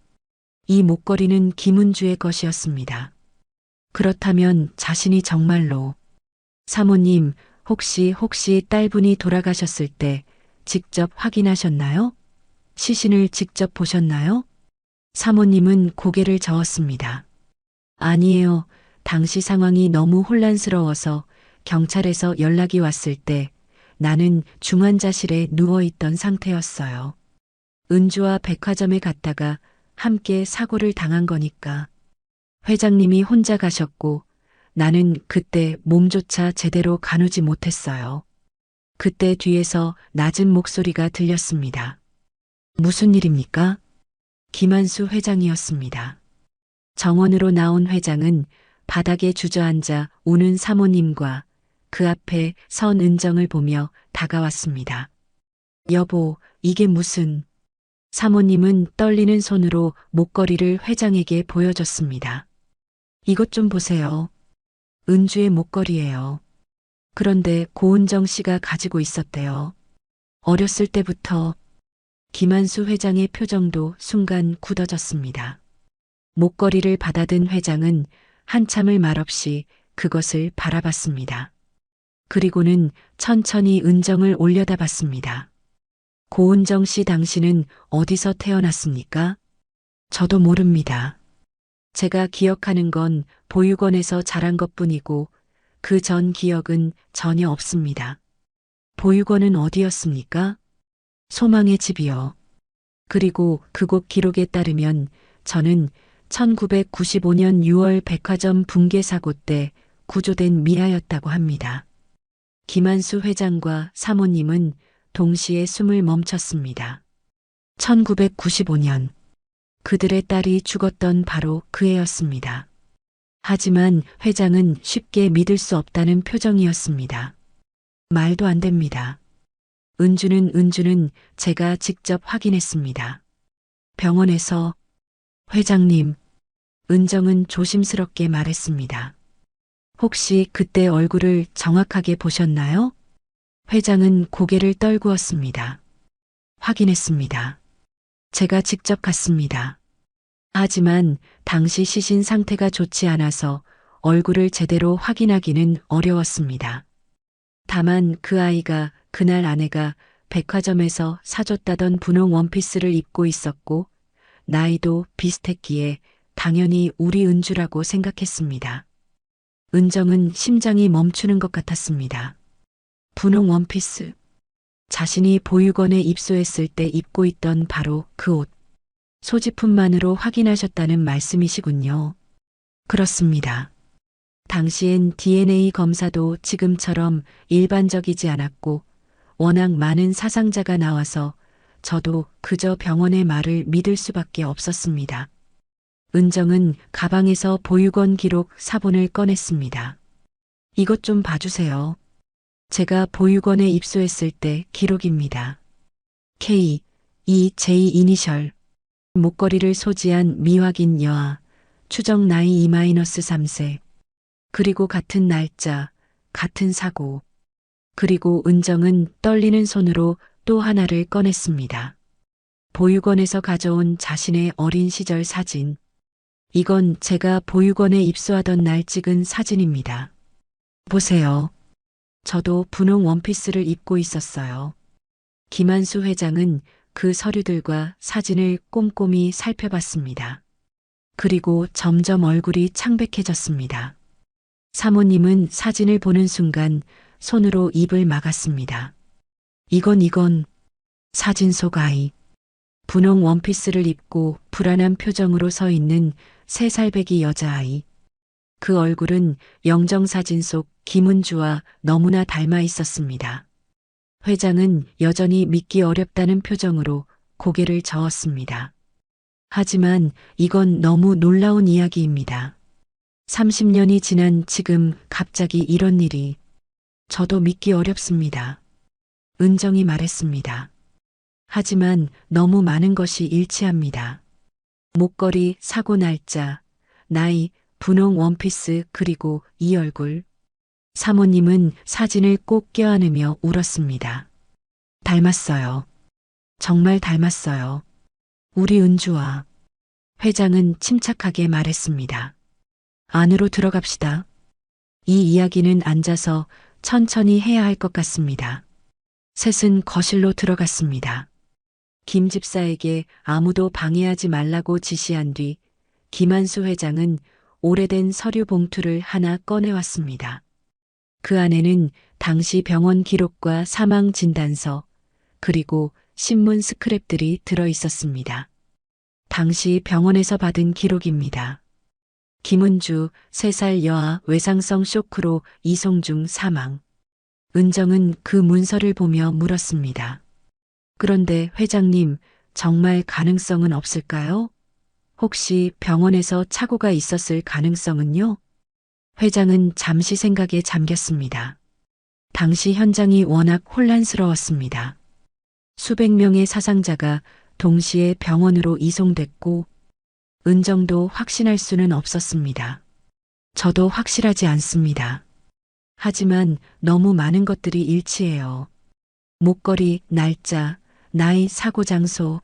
이 목걸이는 김은주의 것이었습니다. 그렇다면 자신이 정말로, 사모님, 혹시 딸분이 돌아가셨을 때 직접 확인하셨나요? 시신을 직접 보셨나요? 사모님은 고개를 저었습니다. 아니에요. 당시 상황이 너무 혼란스러워서 경찰에서 연락이 왔을 때 나는 중환자실에 누워있던 상태였어요. 은주와 백화점에 갔다가 함께 사고를 당한 거니까. 회장님이 혼자 가셨고 나는 그때 몸조차 제대로 가누지 못했어요. 그때 뒤에서 낮은 목소리가 들렸습니다. 무슨 일입니까? 김한수 회장이었습니다. 정원으로 나온 회장은 바닥에 주저앉아 우는 사모님과 그 앞에 선 은정을 보며 다가왔습니다. 여보, 이게 무슨... 사모님은 떨리는 손으로 목걸이를 회장에게 보여줬습니다. 이것 좀 보세요. 은주의 목걸이예요. 그런데 고은정 씨가 가지고 있었대요. 어렸을 때부터. 김한수 회장의 표정도 순간 굳어졌습니다. 목걸이를 받아든 회장은 한참을 말없이 그것을 바라봤습니다. 그리고는 천천히 은정을 올려다봤습니다. 고은정 씨, 당신은 어디서 태어났습니까? 저도 모릅니다. 제가 기억하는 건 보육원에서 자란 것뿐이고 그 전 기억은 전혀 없습니다. 보육원은 어디였습니까? 소망의 집이요. 그리고 그곳 기록에 따르면 저는 1995년 6월 백화점 붕괴 사고 때 구조된 미아였다고 합니다. 김한수 회장과 사모님은 동시에 숨을 멈췄습니다. 1995년. 그들의 딸이 죽었던 바로 그 해였습니다. 하지만 회장은 쉽게 믿을 수 없다는 표정이었습니다. 말도 안 됩니다. 은주는 제가 직접 확인했습니다. 병원에서. 회장님, 은정은 조심스럽게 말했습니다. 혹시 그때 얼굴을 정확하게 보셨나요? 회장은 고개를 떨구었습니다. 확인했습니다. 제가 직접 갔습니다. 하지만 당시 시신 상태가 좋지 않아서 얼굴을 제대로 확인하기는 어려웠습니다. 다만 그 아이가 그날 아내가 백화점에서 사줬다던 분홍 원피스를 입고 있었고 나이도 비슷했기에 당연히 우리 은주라고 생각했습니다. 은정은 심장이 멈추는 것 같았습니다. 분홍 원피스. 자신이 보육원에 입소했을 때 입고 있던 바로 그 옷. 소지품만으로 확인하셨다는 말씀이시군요. 그렇습니다. 당시엔 DNA 검사도 지금처럼 일반적이지 않았고 워낙 많은 사상자가 나와서 저도 그저 병원의 말을 믿을 수밖에 없었습니다. 은정은 가방에서 보육원 기록 사본을 꺼냈습니다. 이것 좀 봐주세요. 제가 보육원에 입소했을 때 기록입니다. K, E, J 이니셜. 목걸이를 소지한 미확인 여아, 추정 나이 2-3세. 그리고 같은 날짜, 같은 사고. 그리고 은정은 떨리는 손으로 또 하나를 꺼냈습니다. 보육원에서 가져온 자신의 어린 시절 사진. 이건 제가 보육원에 입소하던 날 찍은 사진입니다. 보세요. 저도 분홍 원피스를 입고 있었어요. 김한수 회장은 그 서류들과 사진을 꼼꼼히 살펴봤습니다. 그리고 점점 얼굴이 창백해졌습니다. 사모님은 사진을 보는 순간 손으로 입을 막았습니다. 이건 사진 속 아이. 분홍 원피스를 입고 불안한 표정으로 서 있는 3살배기 여자아이. 그 얼굴은 영정사진 속 김은주와 너무나 닮아 있었습니다. 회장은 여전히 믿기 어렵다는 표정으로 고개를 저었습니다. 하지만 이건 너무 놀라운 이야기입니다. 30년이 지난 지금 갑자기 이런 일이. 저도 믿기 어렵습니다. 은정이 말했습니다. 하지만 너무 많은 것이 일치합니다. 목걸이, 사고 날짜, 나이, 분홍 원피스, 그리고 이 얼굴. 사모님은 사진을 꼭 껴안으며 울었습니다. 닮았어요. 정말 닮았어요. 우리 은주와. 회장은 침착하게 말했습니다. 안으로 들어갑시다. 이 이야기는 앉아서 천천히 해야 할 것 같습니다. 셋은 거실로 들어갔습니다. 김 집사에게 아무도 방해하지 말라고 지시한 뒤 김한수 회장은 오래된 서류 봉투를 하나 꺼내왔습니다. 그 안에는 당시 병원 기록과 사망 진단서, 그리고 신문 스크랩들이 들어 있었습니다. 당시 병원에서 받은 기록입니다. 김은주 3살 여아 외상성 쇼크로 이송 중 사망. 은정은 그 문서를 보며 물었습니다. 그런데 회장님, 정말 가능성은 없을까요? 혹시 병원에서 착오가 있었을 가능성은요? 회장은 잠시 생각에 잠겼습니다. 당시 현장이 워낙 혼란스러웠습니다. 수백 명의 사상자가 동시에 병원으로 이송됐고, 은정도 확신할 수는 없었습니다. 저도 확실하지 않습니다. 하지만 너무 많은 것들이 일치해요. 목걸이, 날짜, 나이, 사고 장소.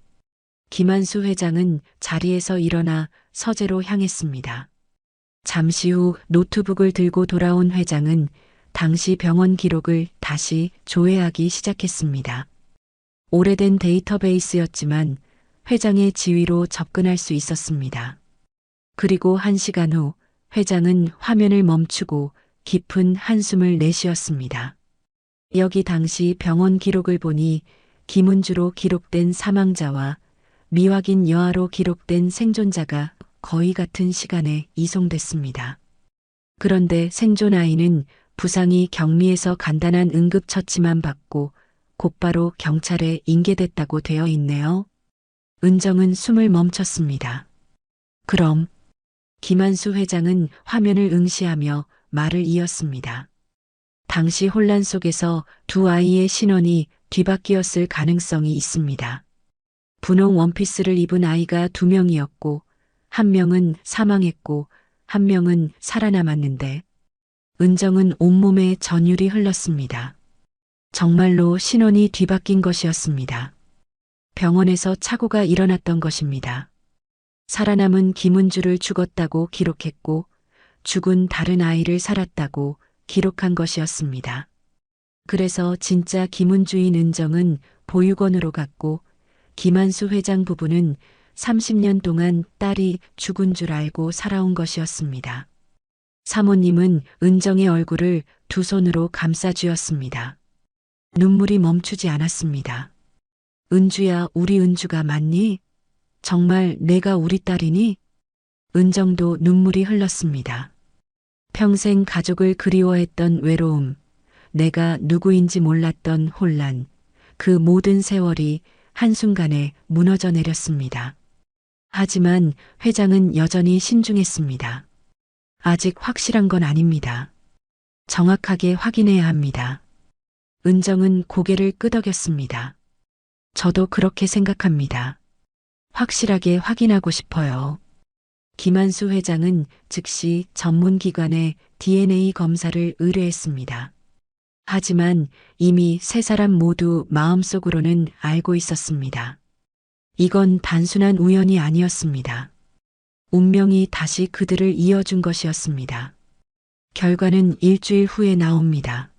김한수 회장은 자리에서 일어나 서재로 향했습니다. 잠시 후 노트북을 들고 돌아온 회장은 당시 병원 기록을 다시 조회하기 시작했습니다. 오래된 데이터베이스였지만 회장의 지위로 접근할 수 있었습니다. 그리고 1시간 후 회장은 화면을 멈추고 깊은 한숨을 내쉬었습니다. 여기 당시 병원 기록을 보니 김은주로 기록된 사망자와 미확인 여아로 기록된 생존자가 거의 같은 시간에 이송됐습니다. 그런데 생존 아이는 부상이 경미해서 간단한 응급처치만 받고 곧바로 경찰에 인계됐다고 되어 있네요. 은정은 숨을 멈췄습니다. 그럼 김한수 회장은 화면을 응시하며 말을 이었습니다. 당시 혼란 속에서 두 아이의 신원이 뒤바뀌었을 가능성이 있습니다. 분홍 원피스를 입은 아이가 2명이었고, 1명은 사망했고, 1명은 살아남았는데, 은정은 온몸에 전율이 흘렀습니다. 정말로 신원이 뒤바뀐 것이었습니다. 병원에서 착오가 일어났던 것입니다. 살아남은 김은주를 죽었다고 기록했고, 죽은 다른 아이를 살았다고 기록한 것이었습니다. 그래서 진짜 김은주인 은정은 보육원으로 갔고, 김한수 회장 부부는 30년 동안 딸이 죽은 줄 알고 살아온 것이었습니다. 사모님은 은정의 얼굴을 두 손으로 감싸 쥐었습니다. 눈물이 멈추지 않았습니다. 은주야, 우리 은주가 맞니? 정말 내가 우리 딸이니? 은정도 눈물이 흘렀습니다. 평생 가족을 그리워했던 외로움, 내가 누구인지 몰랐던 혼란, 그 모든 세월이 한순간에 무너져 내렸습니다. 하지만 회장은 여전히 신중했습니다. 아직 확실한 건 아닙니다. 정확하게 확인해야 합니다. 은정은 고개를 끄덕였습니다. 저도 그렇게 생각합니다. 확실하게 확인하고 싶어요. 김한수 회장은 즉시 전문기관에 DNA 검사를 의뢰했습니다. 하지만 이미 3사람 모두 마음속으로는 알고 있었습니다. 이건 단순한 우연이 아니었습니다. 운명이 다시 그들을 이어준 것이었습니다. 결과는 일주일 후에 나옵니다.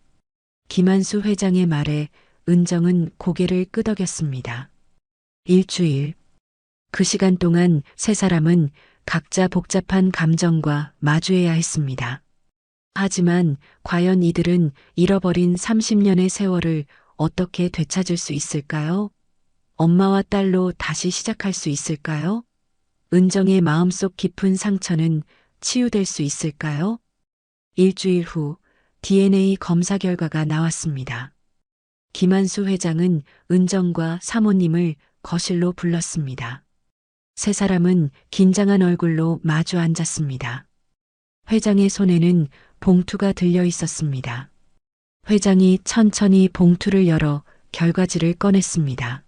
김한수 회장의 말에 은정은 고개를 끄덕였습니다. 일주일. 그 시간 동안 3사람은 각자 복잡한 감정과 마주해야 했습니다. 하지만 과연 이들은 잃어버린 30년의 세월을 어떻게 되찾을 수 있을까요? 엄마와 딸로 다시 시작할 수 있을까요? 은정의 마음속 깊은 상처는 치유될 수 있을까요? 일주일 후 DNA 검사 결과가 나왔습니다. 김한수 회장은 은정과 사모님을 거실로 불렀습니다. 3사람은 긴장한 얼굴로 마주 앉았습니다. 회장의 손에는 봉투가 들려 있었습니다. 회장이 천천히 봉투를 열어 결과지를 꺼냈습니다.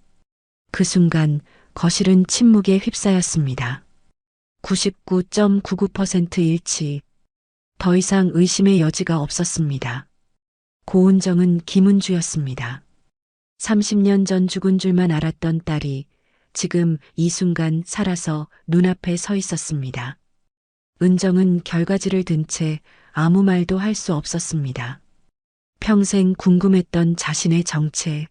그 순간 거실은 침묵에 휩싸였습니다. 99.99% 일치. 더 이상 의심의 여지가 없었습니다. 고은정은 김은주였습니다. 30년 전 죽은 줄만 알았던 딸이 지금 이 순간 살아서 눈앞에 서 있었습니다. 은정은 결과지를 든 채 아무 말도 할 수 없었습니다. 평생 궁금했던 자신의 정체,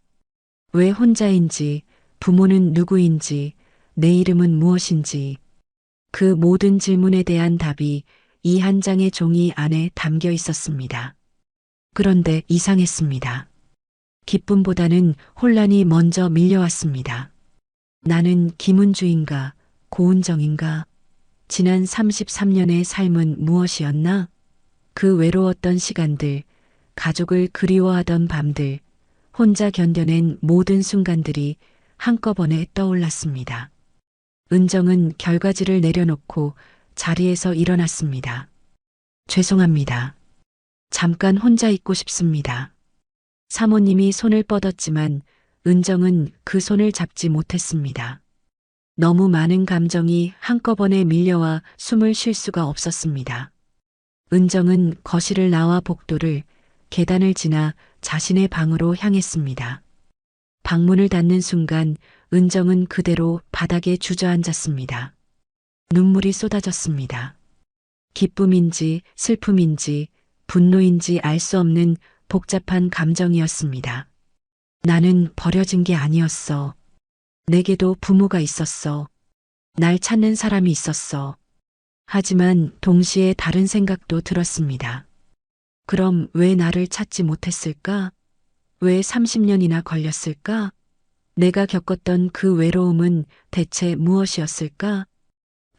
왜 혼자인지, 부모는 누구인지, 내 이름은 무엇인지, 그 모든 질문에 대한 답이 이 한 장의 종이 안에 담겨 있었습니다. 그런데 이상했습니다. 기쁨보다는 혼란이 먼저 밀려왔습니다. 나는 김은주인가, 고은정인가? 지난 33년의 삶은 무엇이었나? 그 외로웠던 시간들, 가족을 그리워하던 밤들, 혼자 견뎌낸 모든 순간들이 한꺼번에 떠올랐습니다. 은정은 결과지를 내려놓고 자리에서 일어났습니다. 죄송합니다. 잠깐 혼자 있고 싶습니다. 사모님이 손을 뻗었지만 은정은 그 손을 잡지 못했습니다. 너무 많은 감정이 한꺼번에 밀려와 숨을 쉴 수가 없었습니다. 은정은 거실을 나와 복도를, 계단을 지나 자신의 방으로 향했습니다. 방문을 닫는 순간 은정은 그대로 바닥에 주저앉았습니다. 눈물이 쏟아졌습니다. 기쁨인지 슬픔인지 분노인지 알 수 없는 복잡한 감정이었습니다. 나는 버려진 게 아니었어. 내게도 부모가 있었어. 날 찾는 사람이 있었어. 하지만 동시에 다른 생각도 들었습니다. 그럼 왜 나를 찾지 못했을까? 왜 30년이나 걸렸을까? 내가 겪었던 그 외로움은 대체 무엇이었을까?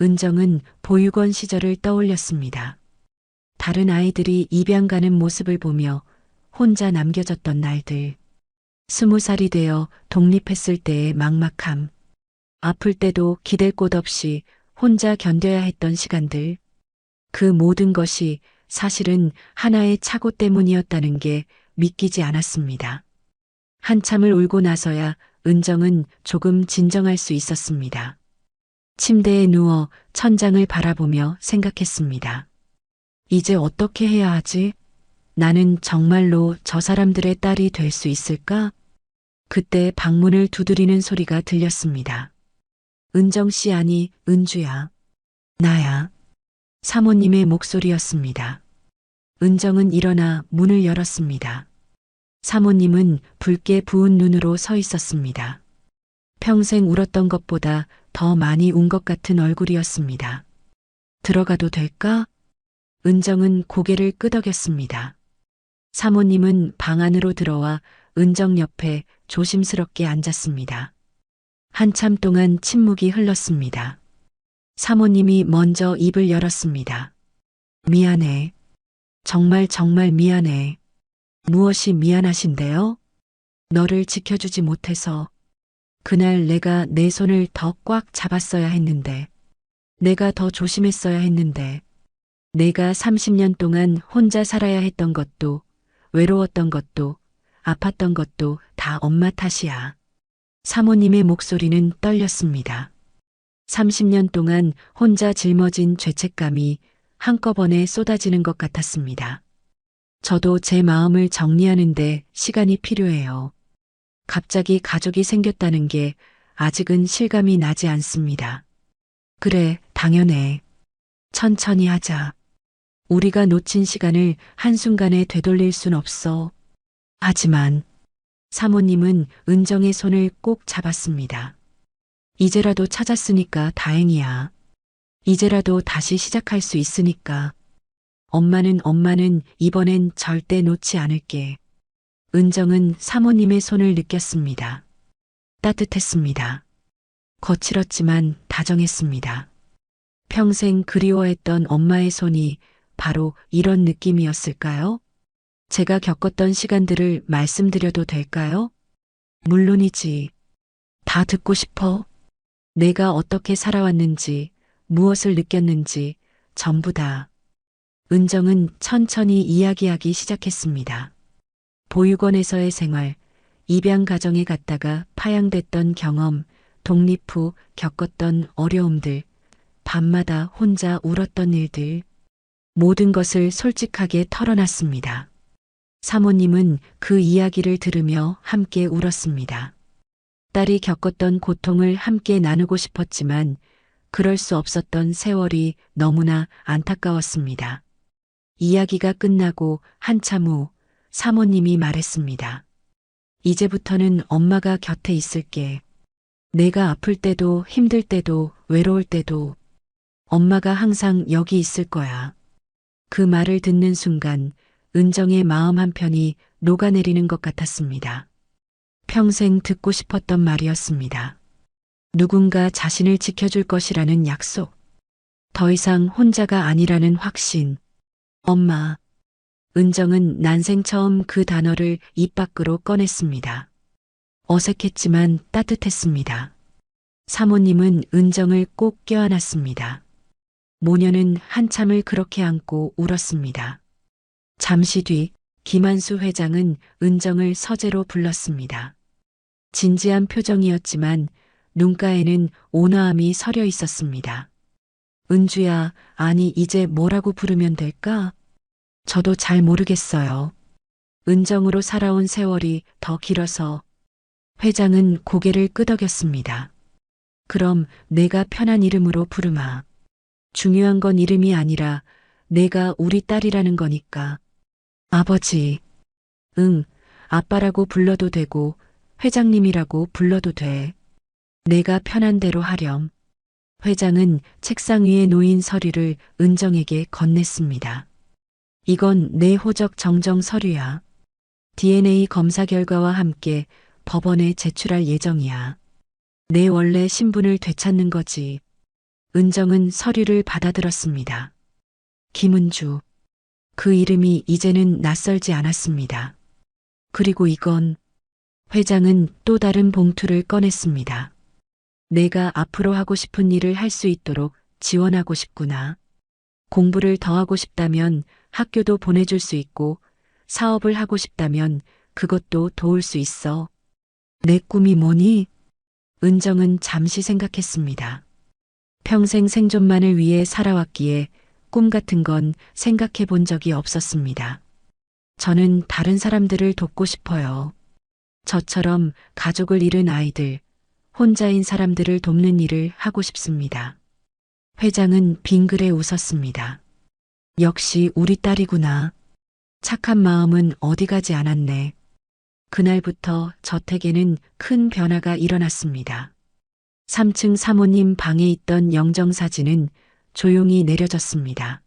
은정은 보육원 시절을 떠올렸습니다. 다른 아이들이 입양 가는 모습을 보며 혼자 남겨졌던 날들. 20살이 되어 독립했을 때의 막막함. 아플 때도 기댈 곳 없이 혼자 견뎌야 했던 시간들. 그 모든 것이 사실은 하나의 착오 때문이었다는 게 믿기지 않았습니다. 한참을 울고 나서야 은정은 조금 진정할 수 있었습니다. 침대에 누워 천장을 바라보며 생각했습니다. 이제 어떻게 해야 하지? 나는 정말로 저 사람들의 딸이 될 수 있을까? 그때 방문을 두드리는 소리가 들렸습니다. 은정 씨 아니, 은주야. 나야. 사모님의 목소리였습니다. 은정은 일어나 문을 열었습니다. 사모님은 붉게 부은 눈으로 서 있었습니다. 평생 울었던 것보다 더 많이 운 것 같은 얼굴이었습니다. 들어가도 될까? 은정은 고개를 끄덕였습니다. 사모님은 방 안으로 들어와 은정 옆에 조심스럽게 앉았습니다. 한참 동안 침묵이 흘렀습니다. 사모님이 먼저 입을 열었습니다. 미안해. 정말 미안해. 무엇이 미안하신데요? 너를 지켜주지 못해서. 그날 내가 내 손을 더 꽉 잡았어야 했는데. 내가 더 조심했어야 했는데. 내가 30년 동안 혼자 살아야 했던 것도, 외로웠던 것도, 아팠던 것도 다 엄마 탓이야. 사모님의 목소리는 떨렸습니다. 30년 동안 혼자 짊어진 죄책감이 한꺼번에 쏟아지는 것 같았습니다. 저도 제 마음을 정리하는데 시간이 필요해요. 갑자기 가족이 생겼다는 게 아직은 실감이 나지 않습니다. 그래, 당연해. 천천히 하자. 우리가 놓친 시간을 한순간에 되돌릴 순 없어. 하지만 사모님은 은정의 손을 꼭 잡았습니다. 이제라도 찾았으니까 다행이야. 이제라도 다시 시작할 수 있으니까. 엄마는 이번엔 절대 놓지 않을게. 은정은 사모님의 손을 느꼈습니다. 따뜻했습니다. 거칠었지만 다정했습니다. 평생 그리워했던 엄마의 손이 바로 이런 느낌이었을까요? 제가 겪었던 시간들을 말씀드려도 될까요? 물론이지. 다 듣고 싶어. 내가 어떻게 살아왔는지, 무엇을 느꼈는지, 전부 다. 은정은 천천히 이야기하기 시작했습니다. 보육원에서의 생활, 입양 가정에 갔다가 파양됐던 경험, 독립 후 겪었던 어려움들, 밤마다 혼자 울었던 일들, 모든 것을 솔직하게 털어놨습니다. 사모님은 그 이야기를 들으며 함께 울었습니다. 딸이 겪었던 고통을 함께 나누고 싶었지만 그럴 수 없었던 세월이 너무나 안타까웠습니다. 이야기가 끝나고 한참 후 사모님이 말했습니다. 이제부터는 엄마가 곁에 있을게. 내가 아플 때도 힘들 때도 외로울 때도 엄마가 항상 여기 있을 거야. 그 말을 듣는 순간 은정의 마음 한편이 녹아내리는 것 같았습니다. 평생 듣고 싶었던 말이었습니다. 누군가 자신을 지켜줄 것이라는 약속. 더 이상 혼자가 아니라는 확신. 엄마. 은정은 난생 처음 그 단어를 입 밖으로 꺼냈습니다. 어색했지만 따뜻했습니다. 사모님은 은정을 꼭 껴안았습니다. 모녀는 한참을 그렇게 안고 울었습니다. 잠시 뒤 김한수 회장은 은정을 서재로 불렀습니다. 진지한 표정이었지만 눈가에는 온화함이 서려 있었습니다. 은주야, 아니 이제 뭐라고 부르면 될까? 저도 잘 모르겠어요. 은정으로 살아온 세월이 더 길어서. 회장은 고개를 끄덕였습니다. 그럼 내가 편한 이름으로 부르마. 중요한 건 이름이 아니라 내가 우리 딸이라는 거니까. 아버지. 응, 아빠라고 불러도 되고 회장님이라고 불러도 돼. 내가 편한 대로 하렴. 회장은 책상 위에 놓인 서류를 은정에게 건넸습니다. 이건 내 호적 정정 서류야. DNA 검사 결과와 함께 법원에 제출할 예정이야. 내 원래 신분을 되찾는 거지. 은정은 서류를 받아들었습니다. 김은주. 그 이름이 이제는 낯설지 않았습니다. 그리고 이건 회장은 또 다른 봉투를 꺼냈습니다. 내가 앞으로 하고 싶은 일을 할 수 있도록 지원하고 싶구나. 공부를 더 하고 싶다면 학교도 보내줄 수 있고 사업을 하고 싶다면 그것도 도울 수 있어. 내 꿈이 뭐니? 은정은 잠시 생각했습니다. 평생 생존만을 위해 살아왔기에 꿈 같은 건 생각해 본 적이 없었습니다. 저는 다른 사람들을 돕고 싶어요. 저처럼 가족을 잃은 아이들, 혼자인 사람들을 돕는 일을 하고 싶습니다. 회장은 빙그레 웃었습니다. 역시 우리 딸이구나. 착한 마음은 어디 가지 않았네. 그날부터 저택에는 큰 변화가 일어났습니다. 3층 사모님 방에 있던 영정사진은 조용히 내려졌습니다.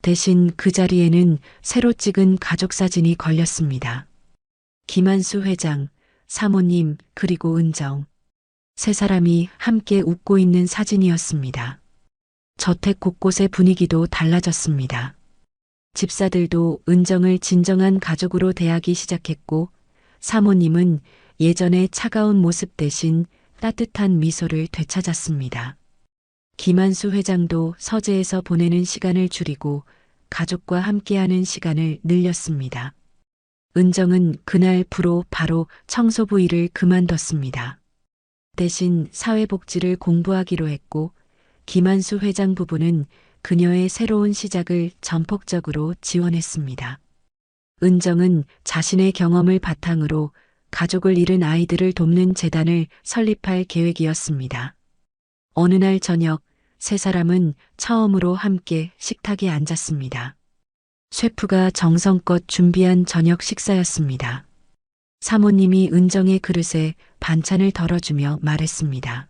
대신 그 자리에는 새로 찍은 가족사진이 걸렸습니다. 김한수 회장, 사모님, 그리고 은정. 세 사람이 함께 웃고 있는 사진이었습니다. 저택 곳곳의 분위기도 달라졌습니다. 집사들도 은정을 진정한 가족으로 대하기 시작했고, 사모님은 예전의 차가운 모습 대신 따뜻한 미소를 되찾았습니다. 김한수 회장도 서재에서 보내는 시간을 줄이고 가족과 함께하는 시간을 늘렸습니다. 은정은 그날부로 바로 청소부 일을 그만뒀습니다. 대신 사회복지를 공부하기로 했고 김한수 회장 부부는 그녀의 새로운 시작을 전폭적으로 지원했습니다. 은정은 자신의 경험을 바탕으로 가족을 잃은 아이들을 돕는 재단을 설립할 계획이었습니다. 어느 날 저녁 세 사람은 처음으로 함께 식탁에 앉았습니다. 셰프가 정성껏 준비한 저녁 식사였습니다. 사모님이 은정의 그릇에 반찬을 덜어주며 말했습니다.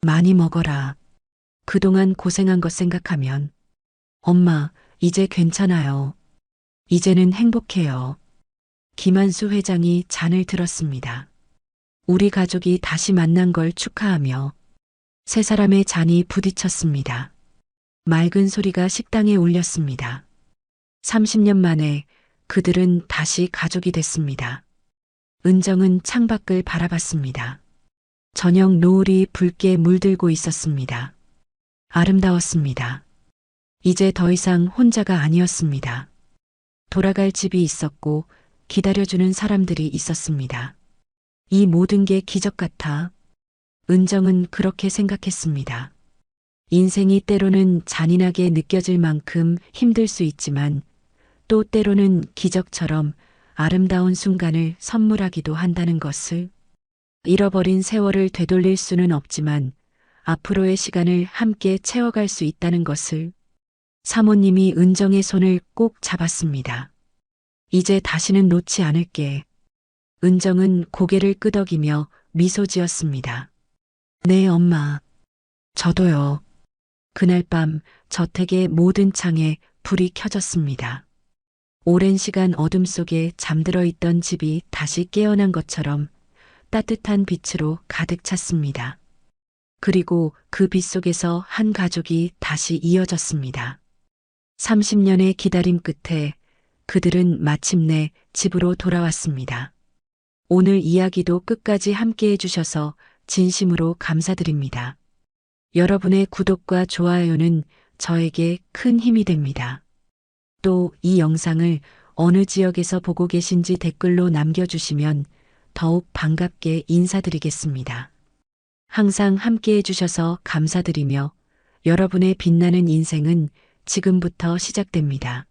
많이 먹어라. 그동안 고생한 것 생각하면. 엄마, 이제 괜찮아요. 이제는 행복해요. 김한수 회장이 잔을 들었습니다. 우리 가족이 다시 만난 걸 축하하며 세 사람의 잔이 부딪혔습니다. 맑은 소리가 식당에 울렸습니다. 30년 만에 그들은 다시 가족이 됐습니다. 은정은 창밖을 바라봤습니다. 저녁 노을이 붉게 물들고 있었습니다. 아름다웠습니다. 이제 더 이상 혼자가 아니었습니다. 돌아갈 집이 있었고 기다려주는 사람들이 있었습니다. 이 모든 게 기적 같아. 은정은 그렇게 생각했습니다. 인생이 때로는 잔인하게 느껴질 만큼 힘들 수 있지만 또 때로는 기적처럼 아름다운 순간을 선물하기도 한다는 것을. 잃어버린 세월을 되돌릴 수는 없지만 앞으로의 시간을 함께 채워갈 수 있다는 것을. 사모님이 은정의 손을 꼭 잡았습니다. 이제 다시는 놓지 않을게. 은정은 고개를 끄덕이며 미소 지었습니다. 네, 엄마. 저도요. 그날 밤 저택의 모든 창에 불이 켜졌습니다. 오랜 시간 어둠 속에 잠들어 있던 집이 다시 깨어난 것처럼 따뜻한 빛으로 가득 찼습니다. 그리고 그 빛 속에서 한 가족이 다시 이어졌습니다. 30년의 기다림 끝에 그들은 마침내 집으로 돌아왔습니다. 오늘 이야기도 끝까지 함께 해주셔서 진심으로 감사드립니다. 여러분의 구독과 좋아요는 저에게 큰 힘이 됩니다. 또 이 영상을 어느 지역에서 보고 계신지 댓글로 남겨주시면 더욱 반갑게 인사드리겠습니다. 항상 함께 해주셔서 감사드리며 여러분의 빛나는 인생은 지금부터 시작됩니다.